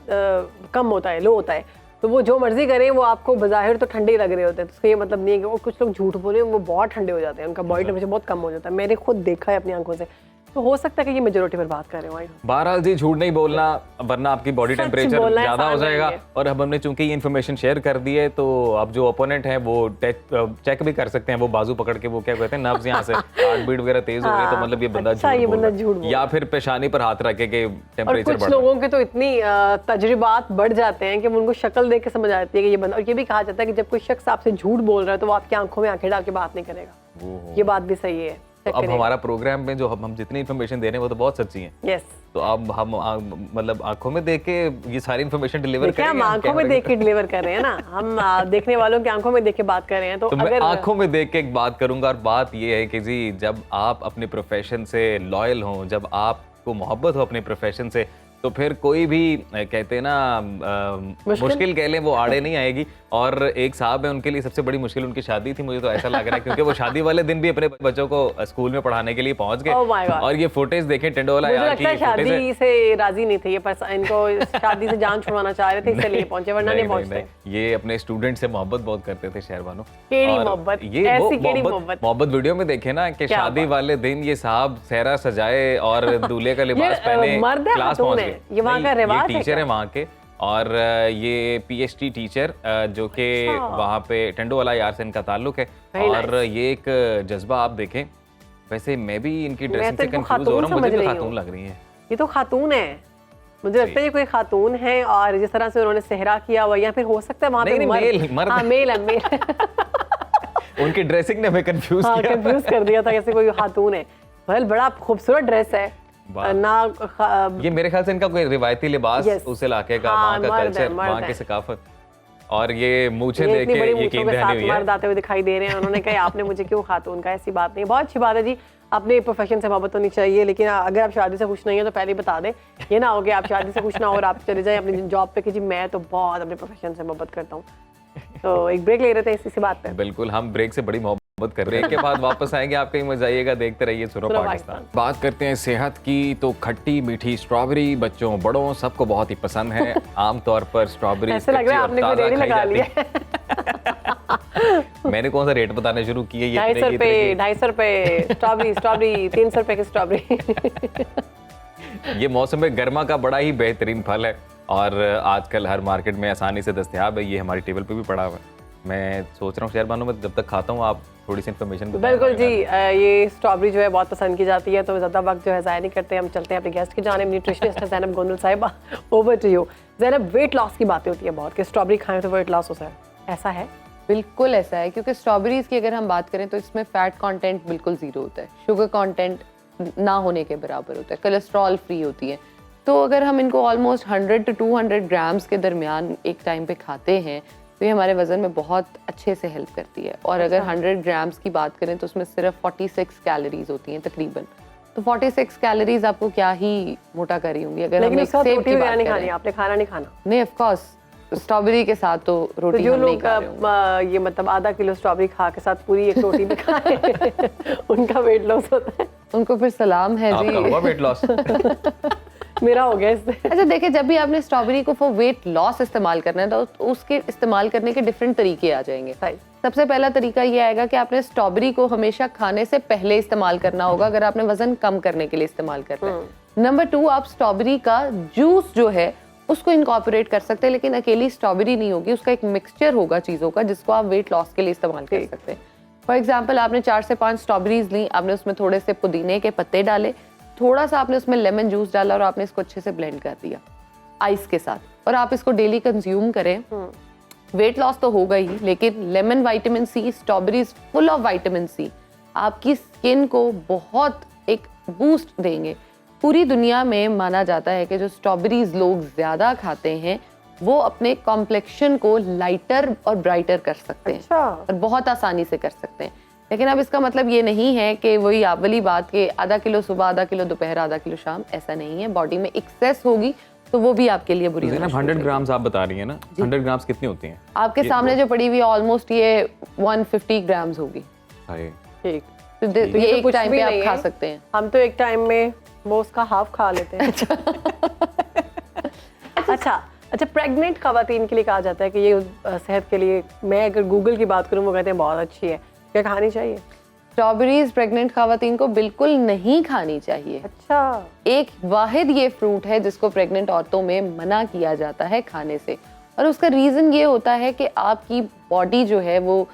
कम होता है, लो होता है, तो वो जो मर्जी करें वो आपको बज़ाहिर तो ठंडे ही लग रहे होते हैं, तो उसका ये मतलब नहीं है कि वो कुछ लोग झूठ बोले वो बहुत ठंडे हो जाते हैं, उनका बॉडी टेम्परेचर बहुत कम हो जाता है। मैंने खुद देखा है अपनी आंखों से, तो हो सकता है कि ये मेजोरिटी पर बात कर रहे हो। बहरहाल जी झूठ नहीं बोलना वरना आपकी बॉडी सच टेम्परेचर बोलना ज्यादा हो आसान जाएगा। नहीं है। और अब हमने चूंकि ये इन्फॉर्मेशन शेयर कर दी है तो अब जो ओपोनेंट है वो चेक भी कर सकते हैं, वो बाजू पकड़ के वो क्या कहते हैं नब्ज यहाँ से हार्ट बीट वगैरह तेज हो रही है तो मतलब ये बंदा अच्छा, ये झूठ बोल बंदा रहा है। झूठ बोल या फिर पेशानी पर हाथ रखे के और टेम्परेचर कुछ बढ़ रहा है। लोगों के तो इतनी तजुर्बात बढ़ जाते हैं कि उनको शक्ल देख के समझ आती है कि ये बंदा, और ये भी कहा जाता है कि जब कोई शख्स आपसे झूठ बोल रहा है तो वो आपकी आंखों में आंखें डाल के बात नहीं करेगा। ये बात भी सही है। तो अब हमारा प्रोग्राम में जो हम जितनी इन्फॉर्मेशन दे रहे हैं वो तो बहुत सच्ची है। यस, तो अब हम मतलब आंखों में देख के ये सारी इन्फॉर्मेशन डिलीवर देखिए हम करेंगे। आंखों में देख के डिलीवर कर रहे हैं ना, हम देखने वालों की आंखों में देख के बात कर रहे हैं। तो मैं अगर आंखों में देख के एक बात करूंगा, और बात ये है कि जी जब आप अपने प्रोफेशन से लॉयल हो, जब आपको मोहब्बत हो अपने प्रोफेशन से, तो फिर कोई भी कहते हैं ना मुश्किल कह लें वो आड़े नहीं आएगी। और एक साहब है उनके लिए सबसे बड़ी मुश्किल उनकी शादी थी, मुझे तो ऐसा लग रहा है, क्योंकि वो शादी वाले दिन भी अपने बच्चों को स्कूल में पढ़ाने के लिए पहुंच Oh my गए। God. और ये फुटेज देखें टेंडोला मुझे यार लगता है की footage है। शादी से राजी नहीं थे ये, पर इनको शादी से जान छुड़वाना चाह रहे थे इसलिए पहुंचे, वरना नहीं पहुंचते। ये अपने स्टूडेंट से मोहब्बत बहुत करते थे शहरबानो। केड़ी और मोहब्बत, ये ऐसी केड़ी मोहब्बत। मोहब्बत वीडियो में देखे ना कि क्या शादी बात। वाले दिन ये साहब सहरा सजाए और दूल्हे का लिबास पहने मर्द है, क्लास खातून पहुंच है? गए। ये वहाँ का नहीं, रिवाज है ये टीचर क्या? है वहाँ के, और ये पीएचडी टीचर जो कि अच्छा। वहाँ पे टंडोवाला यार से इनका ताल्लुक है। Very और ये एक जज्बा आप देखें, वैसे मैं भी इनकी ड्रेसिंग तो से इनको कंफ्यूज हो रहा हूँ, खातून मुझे समझ भी रही खातून हूँ। लग रही है। ये तो खातून है, मुझे लगता है ये कोई खातून है, और जिस तरह से उन्होंने सेहरा किया हुआ, या फिर हो सकता है वहाँ पे नहीं, मर्द। हाँ मेल है, मेल। उनकी ड्रेसिंग ने हमें कंफ्यूज हाँ किया। कंफ्यूज कर दिया था, जैसे कोई खातून है। वेल बड़ा खूबसूरत ड्रेस है, वाह। ना ये मेरे ख्याल से इनका कोई रिवायती लिबास Yes. उस इलाके का, हाँ, वहाँ का मर्द है, कल्चर, मर्द वहाँ की है। सकाफत, और ये मूछें ये देख इतनी के बड़ी मूंछों यकीन के दहानी साथ हुई मर्द है। आते हुए दिखाई दे रहे हैं। उन्होंने कहा आपने मुझे क्यों खातून का, ऐसी बात नहीं है। बहुत अच्छी बात है जी, अपने प्रोफेशन से मोहब्बत होनी चाहिए, लेकिन अगर आप शादी से खुश नहीं है तो पहले ही बता दें। ये ना हो कि आप शादी से खुश ना हो और आप चले जाएं अपनी जॉब पे कि जी मैं तो बहुत अपने प्रोफेशन से मोहब्बत करता हूँ। तो एक ब्रेक ले रहे थे इसी बात पे। बिल्कुल, हम ब्रेक से बड़ी मोहब्बत कर रहे हैं। के बाद वापस आएंगे, आप कहीं मत जाइएगा, देखते रहिए सुनो सुनो पाकिस्तान। बात करते हैं सेहत की, तो खट्टी मीठी स्ट्रॉबेरी बच्चों बड़ों सबको बहुत ही पसंद है। आमतौर पर स्ट्रॉबेरी ऐसे लग रहा है आपने कोई रेडी लगा लिया है। मैंने कौन सा रेट बताने शुरू किए? ये 250 रुपए, 250 रुपए स्ट्रॉबेरी, 300 रुपए की स्ट्रॉबेरी। ये मौसम में गर्मा का बड़ा ही बेहतरीन फल है और आजकल हर मार्केट में आसानी से दस्तयाब है। ये हमारी टेबल पे भी पड़ा हुआ है। मैं सोच रहा हूँ शेरबानो में जब तक खाता हूँ आप थोड़ी सी इन्फॉर्मेशन बिल्कुल जी, ये स्ट्रॉबेरी जो है बहुत पसंद की जाती है, तो ज़्यादा वक्त जो है ज़ाया नहीं करते, हम चलते हैं अपने गेस्ट की जानिब। न्यूट्रिशनिस्ट है ज़ैनब गोंदल साहिबा, over to you. Zainab, weight loss की बातें होती है बहुत कि स्ट्रॉबेरी खाएं तो वेट लॉस होता है, ऐसा है? बिल्कुल ऐसा है, क्योंकि स्ट्रॉबेरीज की अगर हम बात करें तो इसमें फैट कंटेंट बिल्कुल जीरो होता है, शुगर कंटेंट ना होने के बराबर होता है, कोलेस्ट्रॉल फ्री होती है। तो अगर हम इनको ऑलमोस्ट 100 to 200 ग्राम्स के दरमियान एक टाइम पे खाते हैं तो ये हमारे वज़न में बहुत अच्छे से हेल्प करती है। और अगर 100 ग्राम्स की बात करें तो उसमें सिर्फ 46 कैलोरीज होती हैं तकरीबन। तो 46 कैलोरीज आपको क्या ही मोटा करी होंगी। अगर लेकिन हम उसका सेब रोटी की वगैरह बात नहीं खानी, करें, आपने खाना नहीं खाना। नहीं ऑफ कोर्स स्ट्रॉबेरी के साथ तो तो रोटी जो हम नहीं लोग खा रहे होंगे। ये मतलब आधा किलो स्ट्रॉबेरी खा के साथ पूरी एक रोटी में खाए उनका वेट लॉस होता है। उनको फिर सलाम है आपका हुआ जी। Weight loss? मेरा हो गया इससे। अच्छा देखिए, जब भी आपने स्ट्रॉबेरी को फॉर वेट लॉस इस्तेमाल करना है तो उसके इस्तेमाल करने के डिफरेंट तरीके आ जाएंगे। सबसे पहला तरीका ये आएगा कि आपने स्ट्रॉबेरी को हमेशा खाने से पहले इस्तेमाल करना होगा अगर आपने वजन कम करने के लिए इस्तेमाल करना है। नंबर 2, आप स्ट्रॉबेरी का जूस जो है उसको इनकॉर्पोरेट कर सकते हैं, लेकिन अकेली स्ट्रॉबेरी नहीं होगी, उसका एक मिक्सचर होगा चीज़ों का जिसको आप वेट लॉस के लिए इस्तेमाल कर सकते हैं। फॉर एग्जाम्पल, आपने 4 से 5 स्ट्रॉबेरीज ली, आपने उसमें थोड़े से पुदीने के पत्ते डाले, थोड़ा सा आपने उसमें लेमन जूस डाला और आपने इसको अच्छे से ब्लेंड कर दिया आइस के साथ, और आप इसको डेली कंज्यूम करें। वेट लॉस तो होगा ही, लेकिन lemon vitamin C, strawberries full of vitamin C आपकी स्किन को बहुत एक बूस्ट देंगे। पूरी दुनिया में माना जाता है कि जो स्ट्रॉबेरीज लोग ज़्यादा खाते हैं वो अपने कॉम्प्लेक्शन को लाइटर और ब्राइटर कर सकते हैं। अच्छा। और बहुत आसानी से कर सकते हैं। लेकिन अब इसका मतलब ये नहीं है कि वही आप वाली बात कि आधा किलो सुबह, आधा किलो दोपहर, आधा किलो शाम, ऐसा नहीं है। बॉडी में एक्सेस होगी तो वो भी आपके लिए बुरी होगी। 100 ग्राम्स आप बता रही है ना, 100 ग्राम्स कितनी होती हैं? आपके सामने जो पड़ी हुई है ऑलमोस्ट ये 150 ग्राम्स होगी। हाय। ठीक, तो ये ये तो एक कुछ टाइम भी पे आप नहीं खा है। सकते हैं। हम तो एक टाइम में वो उसका हाफ खा लेते हैं। अच्छा, प्रेग्नेंट खवातीन के लिए कहा जाता है कि ये सेहत के लिए, मैं अगर गूगल की बात करूँ वो कहते हैं बहुत अच्छी है, क्या खानी चाहिए? स्ट्रॉबेरीज प्रेग्नेंट खवातीन को बिल्कुल नहीं खानी चाहिए। अच्छा, एक वाहिद ये फ्रूट है जिसको प्रेग्नेंट औरतों में मना किया जाता है खाने से, और उसका रीज़न ये होता है कि आपकी बॉडी जो है वो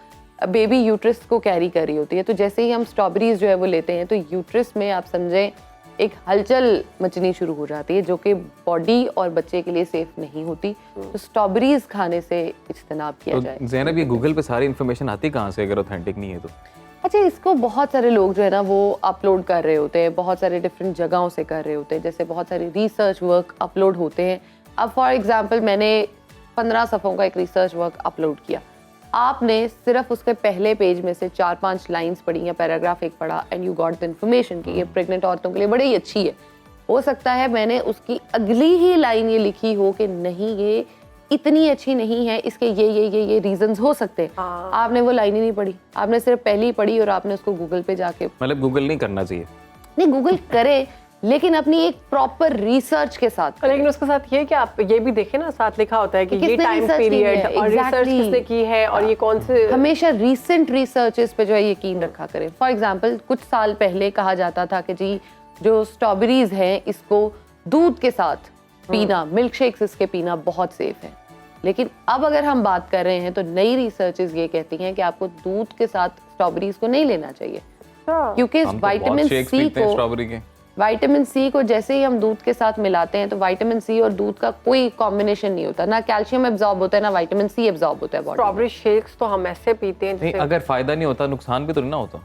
बेबी यूट्रस को कैरी कर रही होती है। तो जैसे ही हम स्ट्रॉबेरीज जो है वो लेते हैं तो यूट्रस में आप समझें एक हलचल मचनी शुरू हो जाती है जो कि बॉडी और बच्चे के लिए सेफ नहीं होती। तो स्ट्रॉबेरीज खाने से इज्तनाब किया जाए। तो ज़ैनब, ये गूगल पे सारी इन्फॉर्मेशन आती कहाँ से अगर ऑथेंटिक नहीं है तो? अच्छा, इसको बहुत सारे लोग जो है ना वो अपलोड कर रहे होते हैं, बहुत सारे डिफरेंट जगहों से कर रहे होते हैं, जैसे बहुत सारे रिसर्च वर्क अपलोड होते हैं। अब फॉर एग्जांपल मैंने 15 सफ़ों का एक रिसर्च वर्क अपलोड किया, आपने सिर्फ उसके पहले पेज में से 4-5 लाइंस पढ़ी या पैराग्राफ एक पढ़ा and you got the information कि ये प्रेग्नेंट औरतों के लिए बड़ी ही अच्छी है। हो सकता है मैंने उसकी अगली ही लाइन ये लिखी हो कि नहीं ये इतनी अच्छी नहीं है, इसके ये रीजंस हो सकते हैं। आपने वो लाइन ही नहीं पढ़ी, आपने सिर्फ पहली ही पढ़ी और आपने उसको गूगल पे जाके, मतलब गूगल नहीं करना चाहिए? नहीं गूगल करे लेकिन अपनी एक प्रॉपर रिसर्च के साथ करें। लेकिन उसके साथ ये कि आप ये भी देखें ना, साथ लिखा होता है कि ये किसने टाइम research की पीरियड है, और रिसर्च exactly। किसने की है और ये कौन से। हमेशा रीसेंट रिसर्चेस पे जो है यकीन रखा करें। फॉर एग्जांपल कुछ साल पहले कहा जाता था कि जी जो स्ट्रॉबेरीज हैं इसको दूध के साथ पीना, मिल्क शेक्स इसके पीना बहुत सेफ है। लेकिन अब अगर हम बात कर रहे हैं तो नई रिसर्चेस ये कहती हैं कि आपको दूध के साथ स्ट्रॉबेरीज को नहीं लेना चाहिए, क्योंकि हम तो बहुत विटामिन शेक्स सी पीते हैं को, स्ट्रॉबेरी के। विटामिन सी को जैसे ही हम दूध के साथ मिलाते हैं तो विटामिन सी और दूध का कोई कॉम्बिनेशन नहीं होता, ना कैल्शियम एब्जॉर्ब होता है ना विटामिन सी एब्जॉर्ब होता है बॉडी में। स्ट्रॉबेरी शेक्स तो हम ऐसे पीते हैं नहीं, जैसे अगर फायदा नहीं होता नुकसान भी तो नहीं ना होता?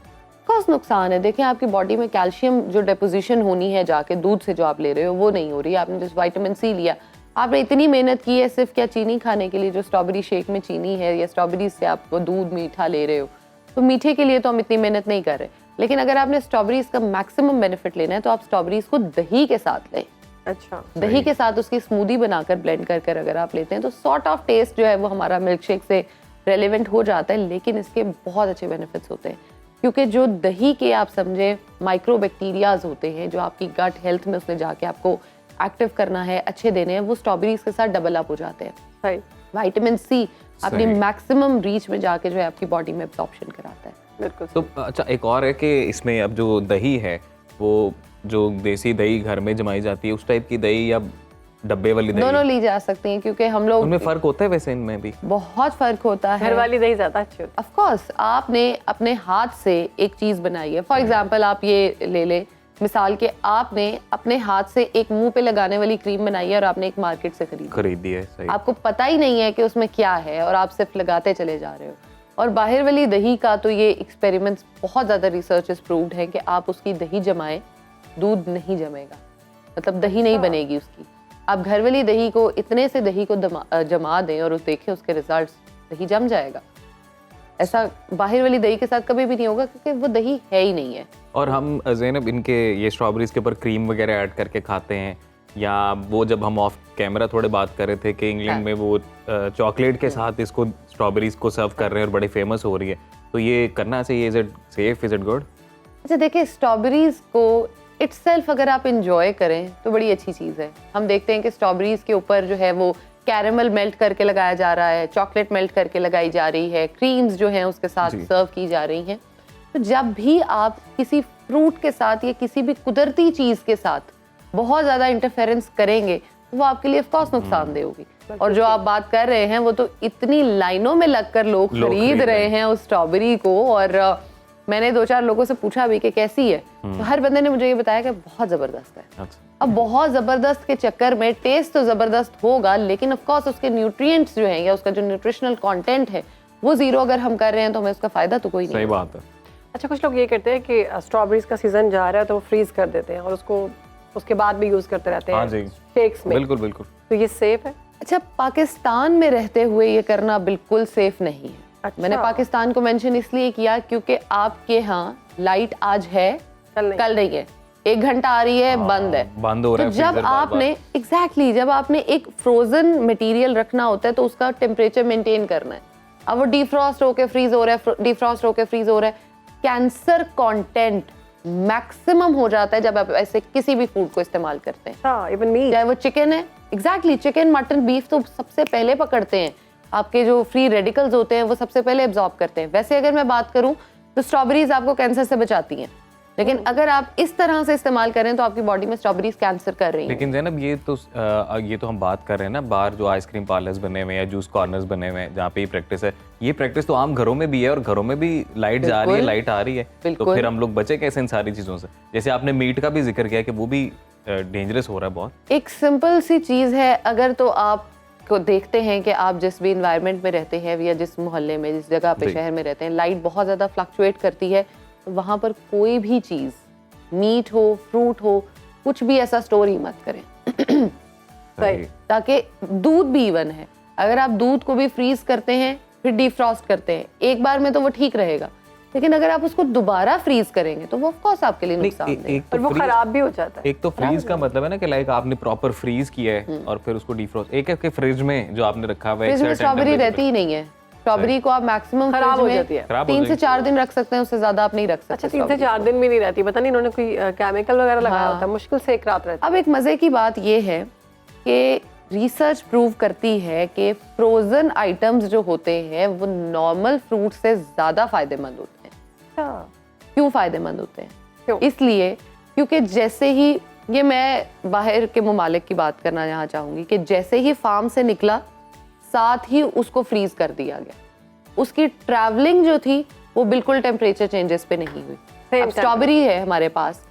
कोर्स नुकसान है। देखें आपकी बॉडी में कैल्शियम जो डिपोजिशन होनी है जाके दूध से जो आप ले रहे हो वो नहीं हो रही है। आपने जैसे विटामिन सी लिया, आपने इतनी मेहनत की है सिर्फ क्या चीनी खाने के लिए, जो स्ट्रॉबेरी शेक में चीनी है या स्ट्रॉबेरी से आप वो दूध मीठा ले रहे हो, तो मीठे के लिए तो हम इतनी मेहनत नहीं कर रहे। लेकिन अगर आपने स्ट्रॉबेरीज का मैक्सिमम बेनिफिट लेना है तो आप स्ट्रॉबेरीज को दही के साथ लें। अच्छा, दही के साथ उसकी स्मूदी बनाकर ब्लेंड कर अगर आप लेते हैं तो सॉर्ट ऑफ टेस्ट जो है वो हमारा मिल्क शेक से रेलेवेंट हो जाता है, लेकिन इसके बहुत अच्छे बेनिफिट्स होते हैं क्योंकि जो दही के आप समझे माइक्रोबैक्टीरियाज होते हैं जो आपकी गट हेल्थ में उसने जाके आपको एक्टिव करना है, अच्छे देने हैं, वो स्ट्रॉबेरीज के साथ डबल अप हो जाते हैं। सही। विटामिन सी अपनी मैक्सिमम रीच में जाके जो है आपकी बॉडी में एब्जॉर्प्शन कराता है। बिल्कुल। तो अच्छा एक और है कि इसमें अब जो दही है वो जो देसी दही घर में जमाई जाती है उस टाइप की दही या डब्बे वाली दही, दोनों ली जा सकती हैं क्योंकि हम लोग उनमें फर्क होता है वैसे इनमें भी? बहुत फर्क होता है। घर वाली दही ज्यादा अच्छी होती ऑफ कोर्स आपने अपने हाथ से एक चीज बनाई है, फॉर एग्जांपल आप ये ले ले मिसाल के, आपने अपने हाथ से एक मुंह पे लगाने वाली क्रीम बनाई है और आपने एक मार्केट से खरीदी है। सही। आपको पता ही नहीं है कि उसमें क्या है और आप सिर्फ लगाते चले जा रहे हो। और बाहर वाली दही का तो ये एक्सपेरिमेंट्स बहुत ज़्यादा रिसर्चेस प्रूव्ड हैं कि आप उसकी दही जमाएं, दूध नहीं जमेगा, मतलब दही नहीं बनेगी उसकी। आप घर वाली दही को इतने से दही को जमा दें और उस देखें उसके रिजल्ट्स, दही जम जाएगा। ऐसा बाहर वाली दही के साथ कभी भी नहीं होगा क्योंकि वो दही है ही नहीं है। और हम ज़ैनब इनके ये स्ट्रॉबेरीज के ऊपर क्रीम वगैरह ऐड करके खाते हैं, या वो जब हम ऑफ कैमरा थोड़े बात कर रहे थे कि इंग्लैंड में वो चॉकलेट के साथ इसको स्ट्रॉबेरीज को सर्व कर रहे हैं और बड़ी फेमस हो रही है, तो ये करना चाहिए? Is it safe, is it good? अच्छा देखिए, स्ट्रॉबेरीज को इटसेल्फ अगर आप इंजॉय करें तो बड़ी अच्छी चीज़ है। हम देखते हैं कि स्ट्रॉबेरीज के ऊपर जो है वो कैरेमल मेल्ट करके लगाया जा रहा है, चॉकलेट मेल्ट करके लगाई जा रही है, क्रीम्स जो हैं उसके साथ सर्व की जा रही हैं। तो जब भी आप किसी फ्रूट के साथ या किसी भी कुदरती चीज़ के साथ बहुत ज़्यादा इंटरफेरेंस करेंगे तो वो आपके लिए ऑफकोर्स नुकसानदेह होगी। और जो आप बात कर रहे हैं वो तो इतनी लाइनों में लगकर लोग खरीद रहे हैं उस स्ट्रॉबेरी को, और मैंने 2-4 लोगों से पूछा भी कि कैसी है, तो हर बंदे ने मुझे ये बताया कि बहुत ज़बरदस्त है। अच्छा। अब बहुत ज़बरदस्त के चक्कर में टेस्ट तो ज़बरदस्त होगा, लेकिन ऑफ कोर्स उसके न्यूट्रिएंट्स जो हैं या उसका जो न्यूट्रिशनल कंटेंट है वो ज़ीरो अगर हम कर रहे हैं तो हमें उसका फ़ायदा तो कोई नहीं। सही बात है। अच्छा, कुछ लोग ये करते हैं कि स्ट्रॉबेरीज का सीजन जा रहा है तो वो फ्रीज कर देते हैं और उसको उसके बाद भी यूज करते रहते हैं। हाँ जी, शेक्स में। बिल्कुल बिल्कुल। तो ये सेफ है? अच्छा, पाकिस्तान में रहते हुए ये करना बिल्कुल सेफ नहीं है। अच्छा। मैंने पाकिस्तान को मेंशन इसलिए किया क्योंकि आपके यहाँ लाइट आज है, कल नहीं है, 1 घंटा आ रही है, बंद है, बंद हो रहा है। तो जब आपने जब आपने एक फ्रोजन मटेरियल रखना होता है तो उसका टेम्परेचर मेंटेन करना है। अब वो डिफ्रॉस्ट होके फ्रीज हो रहा है, डिफ्रॉस्ट होके फ्रीज हो रहा है। कैंसर कंटेंट मैक्सिमम हो जाता है जब आप ऐसे किसी भी फूड को इस्तेमाल करते हैं, इवन मीट, चाहे वो चिकन है। एग्जैक्टली, चिकन, मटन, बीफ तो सबसे पहले पकड़ते हैं, आपके जो फ्री रेडिकल्स होते हैं वो सबसे पहले एब्जॉर्ब करते हैं। वैसे अगर मैं बात करूं तो स्ट्रॉबेरीज आपको कैंसर से बचाती हैं, लेकिन अगर आप इस तरह से इस्तेमाल करें तो आपकी बॉडी में स्ट्रॉबेरीज कैंसर कर रही हैं। लेकिन ज़ैनब ये तो हम बात कर रहे हैं ना, बाहर जो आइसक्रीम पार्लर्स बने हुए हैं या जूस कॉर्नर्स बने हुए हैं जहाँ पे ये प्रैक्टिस है, ये प्रैक्टिस तो आम घरों में भी है और घरों में भी लाइट जा रही है, लाइट आ रही है, तो फिर हम लोग बचे कैसे इन सारी चीज़ों से? जैसे आपने मीट का भी जिक्र किया कि वो भी डेंजरस हो रहा है बहुत। एक सिंपल सी चीज़ है, अगर तो आप को देखते हैं कि आप जिस भी इन्वायरमेंट में रहते हैं या जिस मोहल्ले में, जिस जगह पे शहर में रहते हैं, लाइट बहुत ज़्यादा फ्लक्चुएट करती है, तो वहाँ पर कोई भी चीज़, मीट हो, फ्रूट हो, कुछ भी ऐसा स्टोर ही मत करें। सही। ताकि दूध भी इवन है, अगर आप दूध को भी फ्रीज करते हैं फिर डिफ्रॉस्ट करते हैं, एक बार में तो वो ठीक रहेगा, लेकिन अगर आप उसको दोबारा फ्रीज करेंगे तो वो ऑफ कोर्स आपके लिए नुकसान है और वो खराब भी हो जाता है। एक तो फ्रीज का मतलब है ना कि लाइक आपने प्रॉपर फ्रीज किया है और फिर उसको डिफ्रॉस्ट, एक के फ्रिज में जो आपने रखा हुआ है, फ्रिज में स्ट्रॉबेरी रहती ही नहीं है। स्ट्रॉबेरी को आप मैक्सिमम खराब हो जाती है, 3 से 4 दिन रख सकते हैं, उससे ज्यादा आप नहीं रख सकते। अच्छा, 3 से 4 दिन भी नहीं रहती, पता नहीं इन्होंने कोई केमिकल वगैरह लगाया होता है, मुश्किल से 1 रात रहती है। अब एक मजे की बात ये है कि रिसर्च प्रूव करती है कि फ्रोजन आइटम्स जो होते हैं वो नॉर्मल फ्रूट से ज्यादा फायदेमंद होते हैं। क्यों फायदेमंद होते हैं? क्यों? इसलिए क्योंकि जैसे ही, ये मैं बाहर के ममालिक की बात करना यहाँ चाहूंगी, कि जैसे ही फार्म से निकला साथ ही उसको फ्रीज कर दिया गया, उसकी ट्रैवलिंग जो थी वो बिल्कुल टेम्परेचर चेंजेस पे नहीं हुई। अब स्ट्रॉबेरी है हमारे पास,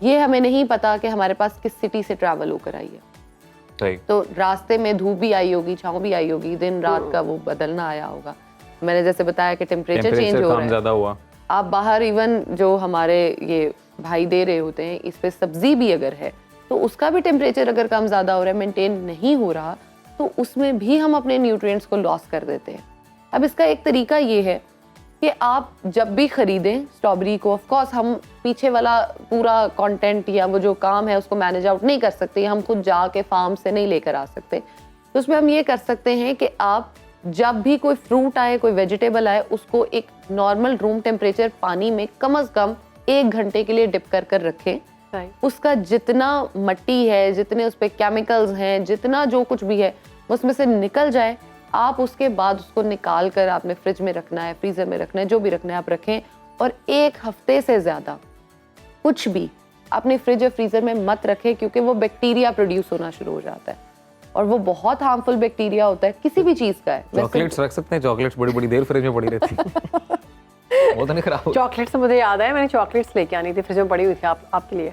ये हमें नहीं पता कि हमारे पास किस सिटी से ट्रैवल होकर आई है, तो रास्ते में धूप भी आई होगी, छांव भी आई होगी, दिन रात का वो बदलना आया होगा। मैंने जैसे बताया कि टेम्परेचर चेंज हो रहा है, ज्यादा हुआ। आप बाहर इवन जो हमारे ये भाई दे रहे होते हैं, इस पे सब्जी भी अगर है तो उसका भी टेम्परेचर अगर कम ज़्यादा हो रहा है, मेंटेन नहीं हो रहा, तो उसमें भी हम अपने न्यूट्रिएंट्स को लॉस कर देते हैं। अब इसका एक तरीका ये है कि आप जब भी खरीदें स्ट्रॉबेरी को, ऑफ कोर्स हम पीछे वाला पूरा कंटेंट या वो जो काम है उसको मैनेज आउट नहीं कर सकते, हम खुद जाके फार्म से नहीं लेकर आ सकते, तो उसमें हम ये कर सकते हैं कि आप जब भी कोई फ्रूट आए, कोई वेजिटेबल आए, उसको एक नॉर्मल रूम टेम्परेचर पानी में कम से कम 1 घंटे के लिए डिप कर कर रखें। उसका जितना मट्टी है, जितने उस पर केमिकल्स हैं, जितना जो कुछ भी है उसमें से निकल जाए। आप उसके बाद उसको निकाल कर आपने फ्रिज में रखना है, फ्रीजर में रखना है, जो भी रखना है आप रखें, और 1 हफ्ते से ज़्यादा कुछ भी अपने फ्रिज और फ्रीजर में मत रखें, क्योंकि वो बैक्टीरिया प्रोड्यूस होना शुरू हो जाता है और वो बहुत हार्मफुल बैक्टीरिया होता है, किसी भी चीज़ का है। चॉकलेट्स रख सकते हैं, चॉकलेट्स बड़ी बड़ी देर फ्रिज में पड़ी रहती है वो तो नहीं खराब। चॉकलेट से मुझे याद आया, मैंने चॉकलेट्स लेके आनी थी, फ्रिज में पड़ी हुई थी आपके लिए।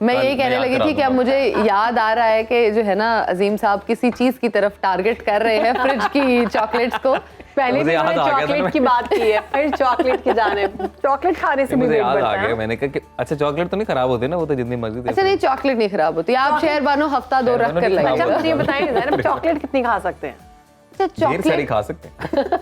मैं यही कहने लगी थी कि अब मुझे याद आ रहा है कि जो है ना अजीम साहब किसी चीज की तरफ टारगेट कर रहे हैं फ्रिज की चॉकलेट्स को। पहले भी मैंने चॉकलेट की बात की है, फिर चॉकलेट की जानिब, चॉकलेट खाने से भी मुझे पेट याद बढ़ता आ है। गया, मैंने कहा कि अच्छा चॉकलेट तो नहीं खराब होती ना, वो तो जितनी मर्जी दे। अच्छा नहीं, चॉकलेट नहीं खराब होती, आप शहर बानो हफ्ता 2 रख कर अच्छा लाइए। मुझे ये बताइए ज़रा, चॉकलेट कितनी खा सकते हैं? अच्छा ढेर सारी चॉकलेट खा सकते हैं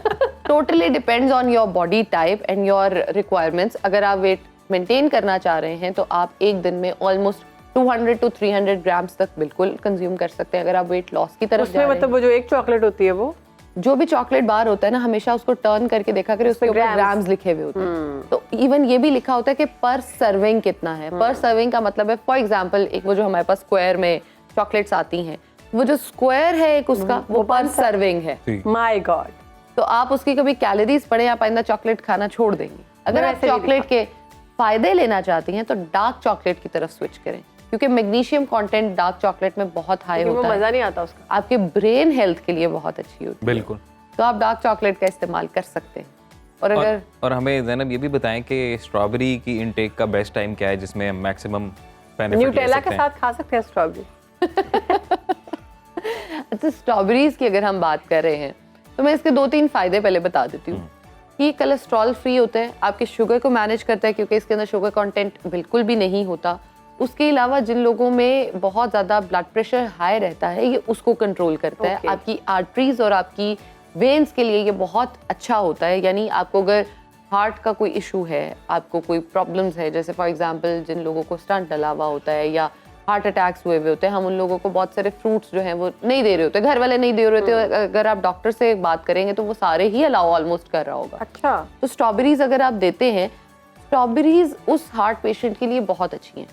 totally depends on your body type and your requirements. अगर आप वेट मेंटेन करना चाह रहे हैं तो आप एक दिन में ऑलमोस्ट 200 to 300 ग्राम्स तक बिल्कुल कंज्यूम कर सकते हैं। अगर आप वेट लॉस की तरफ जा उसमें रहे मतलब वो जो एक चॉकलेट होती है, वो हैं, जो भी चॉकलेट बार होता है ना, हमेशा उसको टर्न करके देखा करें, उसके ऊपर ग्राम्स लिखे हुए होते हैं। तो इवन ये भी लिखा होता है कि पर सर्विंग कितना है। पर सर्विंग का मतलब है, फॉर एग्जांपल एक वो जो हमारे पास स्क्वायर में चॉकलेट्स आती हैं, वो जो स्क्वायर है एक उसका, वो पर सर्विंग है। My God. तो आप उसकी कभी कैलोरीज पढ़े, आप आइंदा चॉकलेट खाना छोड़ देंगे। अगर आप चॉकलेट के फायदे लेना चाहती हैं तो डार्क चॉकलेट की तरफ स्विच करें, क्योंकि मैग्नीशियम कंटेंट डार्क चॉकलेट में बहुत हाई होता है, मजा नहीं आता उसका, आपके ब्रेन हेल्थ के लिए बहुत अच्छी होती है। बिल्कुल। तो आप डार्क चॉकलेट का इस्तेमाल कर सकते हैं। और अगर और हमें ज़ैनब ये भी बताएं कि स्ट्रॉबेरी की इनटेक का बेस्ट टाइम क्या है जिसमें मैक्सिमम बेनिफिट ले न्यूटेला सकते के हैं? साथ खा सकते हैं स्ट्रॉबेरी? अच्छा, स्ट्रॉबेरीज की अगर हम बात कर रहे हैं तो मैं इसके 2-3 फायदे पहले बता देती हूँ। कि कोलेस्ट्रॉल फ्री होते हैं, आपके शुगर को मैनेज करता है क्योंकि इसके अंदर शुगर कंटेंट बिल्कुल भी नहीं होता। उसके अलावा जिन लोगों में बहुत ज़्यादा ब्लड प्रेशर हाई रहता है, ये उसको कंट्रोल करता है। आपकी आर्टरीज और आपकी वेन्स के लिए ये बहुत अच्छा होता है। यानी आपको अगर हार्ट का कोई इशू है, आपको कोई प्रॉब्लम्स है, जैसे फॉर एग्जांपल जिन लोगों को स्टंट डला हुआ होता है या हार्ट अटैक्स हुए हुए होते हैं, हम उन लोगों को बहुत सारे फ्रूट्स जो हैं वो नहीं दे रहे होते, घर वाले नहीं दे रहे होते। अगर आप डॉक्टर से बात करेंगे तो वो सारे ही अलाउ ऑलमोस्ट कर रहा होगा। अच्छा। तो स्ट्रॉबेरीज अगर आप देते हैं, स्ट्रॉबेरीज उस हार्ट पेशेंट के लिए बहुत अच्छी हैं,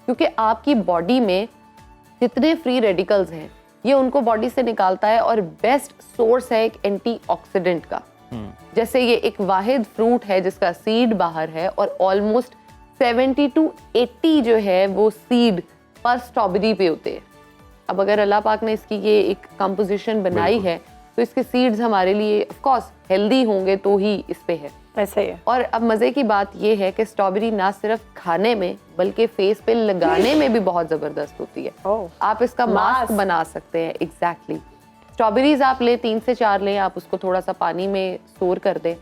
क्योंकि आपकी बॉडी में जितने फ्री रेडिकल्स हैं ये उनको बॉडी से निकालता है और बेस्ट सोर्स है एक एंटीऑक्सीडेंट का। जैसे ये एक वाहिद फ्रूट है जिसका सीड बाहर है और ऑलमोस्ट 70 to 80 जो है वो सीड पर स्ट्रॉबेरी पे होते हैं। अब अगर अल्लाह पाक ने इसकी ये एक कंपोजिशन बनाई है तो इसके सीड्स हमारे लिए ऑफ कोर्स हेल्दी होंगे तो ही इस पे है। ऐसे ही है। और अब मज़े की बात ये है कि स्ट्रॉबेरी ना सिर्फ खाने में बल्कि फेस पे लगाने में भी बहुत ज़बरदस्त होती है। आप इसका मास्क बना सकते हैं। एग्जैक्टली। स्ट्रॉबेरीज आप लें, 3 से 4 लें, आप उसको थोड़ा सा पानी में स्टोर कर दें।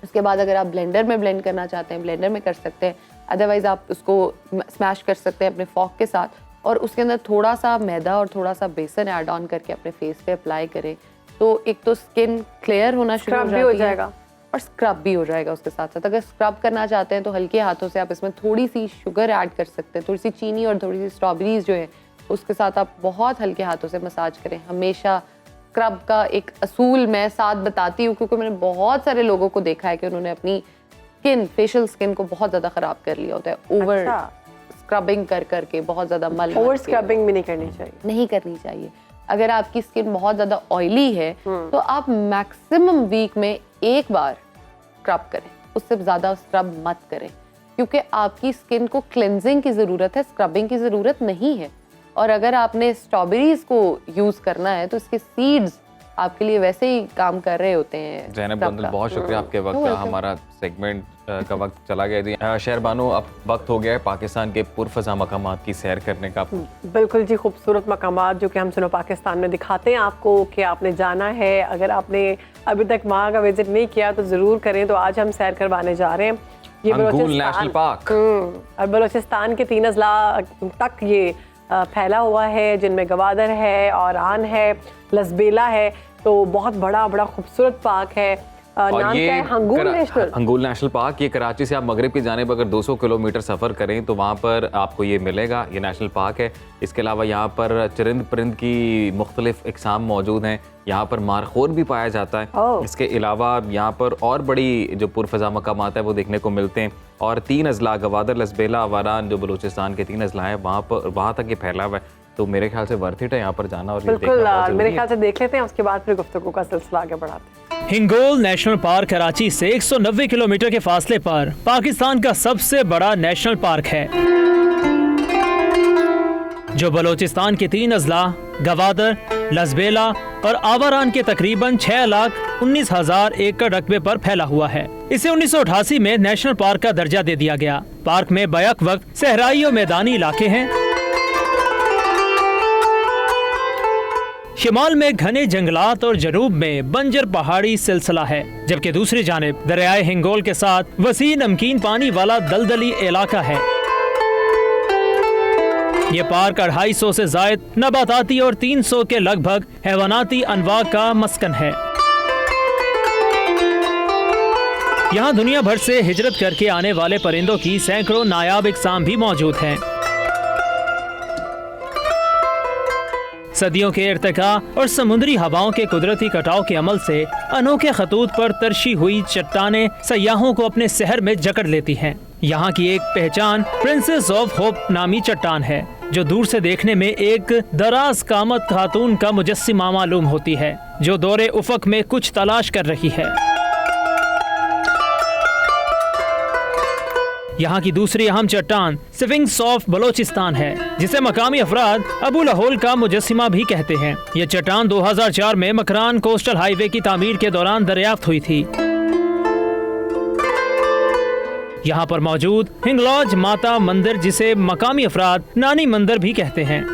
उसके बाद अगर आप ब्लेंडर में ब्लेंड करना चाहते हैं, ब्लेंडर में कर सकते हैं। अदरवाइज़ आप उसको स्मैश कर सकते हैं अपने फॉक के साथ और उसके अंदर थोड़ा सा मैदा और थोड़ा सा बेसन ऐड ऑन करके अपने फेस पे अप्लाई करें तो एक तो स्किन क्लियर होना शुरू हो जाएगा और स्क्रब भी हो जाएगा उसके साथ साथ। अगर स्क्रब करना चाहते हैं तो हल्के हाथों से आप इसमें थोड़ी सी शुगर ऐड कर सकते हैं, थोड़ी सी चीनी और थोड़ी सी स्ट्रॉबेरीज जो है उसके साथ आप बहुत हल्के हाथों से मसाज करें। हमेशा स्क्रब का एक असूल मैं साथ बताती हूँ क्योंकि मैंने बहुत सारे लोगों को देखा है कि उन्होंने अपनी स्किन, फेशियल स्किन को बहुत ज़्यादा ख़राब कर लिया होता है ओवर स्क्रबिंग कर करके, बहुत ज़्यादा मल। ओवर स्क्रबिंग भी नहीं करनी चाहिए। नहीं करनी चाहिए। अगर आपकी स्किन बहुत ज़्यादा ऑयली है तो आप मैक्सिमम वीक में 1 बार स्क्रब करें, उससे ज़्यादा स्क्रब मत करें क्योंकि आपकी स्किन को क्लेंजिंग की ज़रूरत है, स्क्रबिंग की ज़रूरत नहीं है। और अगर आपने स्ट्रॉबेरीज को यूज़ करना है तो इसके सीड्स आपके लिए वैसे ही काम कर रहे होते हैं। ज़ैनब सबका। बंदल, बहुत शुक्रिया आपके वक्त का। हमारा सेगमेंट का वक्त चला गया जी। शहर बानो, अब वक्त हो गया है पाकिस्तान के पुरफज़ा मकामात की सैर करने का। बिल्कुल जी, खूबसूरत मकामात जो कि हम सुनो पाकिस्तान में दिखाते हैं आपको कि आपने जाना है। अगर आपने अभी तक वहाँ का विजिट नहीं किया तो ज़रूर करें। तो आज हम सैर करवाने जा रहे हैं ये अंगूल नेशनल पार्क। और बलूचिस्तान के 3 अजला तक ये फैला हुआ है, जिनमें गवादर है, औरान है, लसबेला है। तो बहुत बड़ा खूबसूरत पार्क है। नाम क्या है? Hangul national park. ये कराची से आप मगरिब की जानिब अगर 200 किलोमीटर सफ़र करें तो वहाँ पर आपको ये मिलेगा। ये नेशनल पार्क है। इसके अलावा यहाँ पर चरिंद परिंद की मुख्तलिफ इकसाम मौजूद हैं। यहाँ पर मारखोर भी पाया जाता है। इसके अलावा यहाँ पर और बड़ी जो पुरफज़ा मकामात है वो देखने को मिलते हैं। और 3 अजला गवादर, लसबेला, वारान जो बलूचिस्तान के 3 अजला हैं वहाँ तक ये फैला हुआ है। तो मेरे ख्याल से वर्थ इट है यहाँ पर जाना और ये देखना बहुत बिल्कुल, ज़रूरी मेरे है। ख्याल से देख लेते हैं, उसके बाद फिर गुफ्तगू का सिलसिला आगे बढ़ाते हैं। हिंगोल नेशनल पार्क कराची से 190 किलोमीटर के फासले पर पाकिस्तान का सबसे बड़ा नेशनल पार्क है, जो बलूचिस्तान के 3 अजला गवादर, लसबेला और आवारान के तकरीबन 6,19,000 एकड़ रकबे पर फैला हुआ है। इसे 1988 में नेशनल पार्क का दर्जा दे दिया गया। पार्क में बैक वक्त सहराई और मैदानी इलाके हैं। शिमाल में घने जंगलात और जनूब में बंजर पहाड़ी सिलसिला है, जबकि दूसरी जानिब दरियाए हिंगोल के साथ वसी नमकीन पानी वाला दलदली इलाका है। ये पार्क 250 से जायद नबाताती और 300 के लगभग हैवानाती अनवा का मस्कन है। यहाँ दुनिया भर से हिजरत करके आने वाले परिंदों की सैकड़ों नायाब इकसाम भी मौजूद हैं। सदियों के इर्तिका और समुद्री हवाओं के कुदरती कटाव के अमल से अनोखे खतूत पर तरशी हुई चट्टानें सयाहों को अपने शहर में जकड़ लेती हैं। यहाँ की एक पहचान प्रिंसेस ऑफ होप नामी चट्टान है, जो दूर से देखने में एक दराज कामत खातून का मुजस्सिमा मालूम होती है, जो दौरे उफक में कुछ तलाश कर रही है। यहाँ की दूसरी अहम चट्टान स्फिंक्स ऑफ बलोचिस्तान है, जिसे मकामी अफराद अबू लहोल का मुजस्सिमा भी कहते हैं। ये चट्टान 2004 में मकरान कोस्टल हाईवे की तामीर के दौरान दरियाफ्त हुई थी। यहाँ पर मौजूद हिंगलॉज माता मंदिर, जिसे मकामी अफराद नानी मंदिर भी कहते हैं,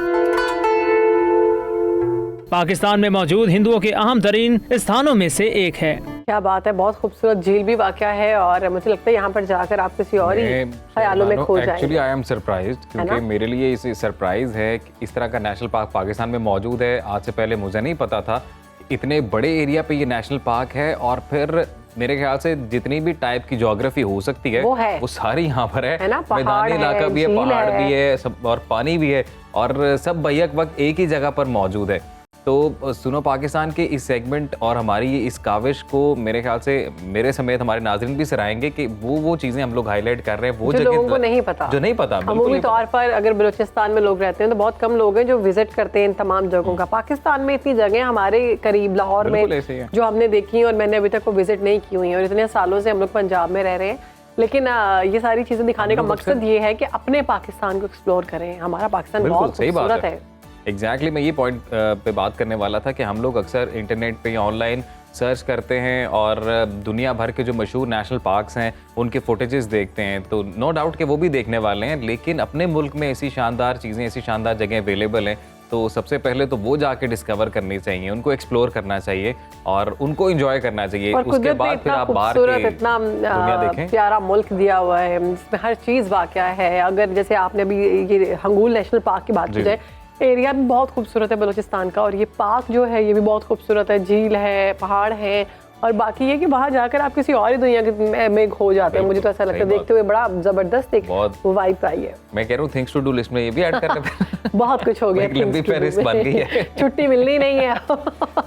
पाकिस्तान में मौजूद हिंदुओं के अहम तरीन स्थानों में से एक है। क्या बात है, बहुत खूबसूरत झील भी वाक़या है और मुझे लगता है यहाँ पर जाकर आप किसी और ही ख्यालों में खो जाएंगे। एक्चुअली आई एम सरप्राइज्ड, क्योंकि मेरे लिए इस सरप्राइज है कि इस तरह का नेशनल पार्क पाकिस्तान में मौजूद है। आज से पहले मुझे नहीं पता था इतने बड़े एरिया पे ये नेशनल पार्क है। और फिर मेरे ख्याल से जितनी भी टाइप की ज्योग्राफी हो सकती है वो सारी यहाँ पर है ना? मैदानी इलाका भी है, पहाड़ भी है, सब और पानी भी है, और सब बैक वक्त एक ही जगह पर मौजूद है। तो सुनो पाकिस्तान के इस सेगमेंट और हमारी इस काविश को मेरे ख्याल से मेरे समेत हमारे नाज़रीन भी सराहेंगे कि वो चीज़ें हम लोग हाईलाइट कर रहे हैं, वो जगह लोगों को नहीं पता, जो नहीं पता। अमूमी तौर पर अगर बलूचिस्तान में लोग रहते हैं तो बहुत कम लोग हैं जो विजिट करते हैं इन तमाम जगहों का। पाकिस्तान में इतनी जगह हमारे करीब लाहौर में जो हमने देखी और मैंने अभी तक वो विजिट नहीं की हुई है, और इतने सालों से हम लोग पंजाब में रह रहे हैं। लेकिन ये सारी चीज़ें दिखाने का मकसद ये है कि अपने पाकिस्तान को एक्सप्लोर करें। हमारा पाकिस्तान बहुत खूबसूरत है। एग्जैक्टली मैं ये पॉइंट पे बात करने वाला था कि हम लोग अक्सर इंटरनेट पे या ऑनलाइन सर्च करते हैं और दुनिया भर के जो मशहूर नेशनल पार्क्स हैं उनके फुटेजेस देखते हैं, तो नो डाउट कि वो भी देखने वाले हैं। लेकिन अपने मुल्क में ऐसी शानदार चीज़ें, ऐसी शानदार जगह अवेलेबल हैं, तो सबसे पहले तो वो जाके डिस्कवर करनी चाहिए, उनको एक्सप्लोर करना चाहिए और उनको एंजॉय करना चाहिए। उसके बाद फिर आप बाहर के इतना दुनिया देखें। प्यारा मुल्क दिया हुआ है जिसमें हर चीज़ वाक़या है। अगर जैसे आपने अभी ये हंगूल नेशनल पार्क की बात की जाए, एरिया भी बहुत खूबसूरत है बलूचिस्तान का, और ये पार्क जो है ये भी बहुत खूबसूरत है। झील है, पहाड़ है, और बाकी ये कि वहाँ जाकर आप किसी और ही दुनिया में खो जाते हैं। मुझे तो ऐसा लगता है देखते हुए बड़ा जबरदस्त एक वाइब आई है। मैं कह रहा हूँ थिंग्स टू डू लिस्ट में ये भी ऐड कर लेते। बहुत कुछ हो गया, लंबी फहरिस्त बन गई है। छुट्टी मिलनी नहीं है।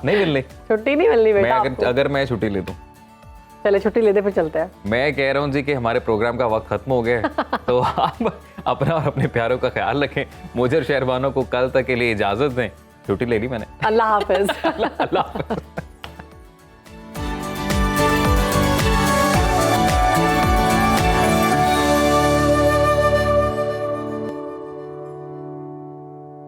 नहीं मिलनी, छुट्टी नहीं मिलनी बेटा। अगर मैं छुट्टी ले दूँ, चले छुट्टी लेते फिर चलते हैं। मैं कह रहा हूँ जी कि हमारे प्रोग्राम का वक्त खत्म हो गया है, तो आप अपना और अपने प्यारों का ख्याल रखें। मुझे और शहरबानों को कल तक के लिए इजाजत दें। छुट्टी ले ली मैंने। अल्लाह हाफिज। अल्लाह हाफिज।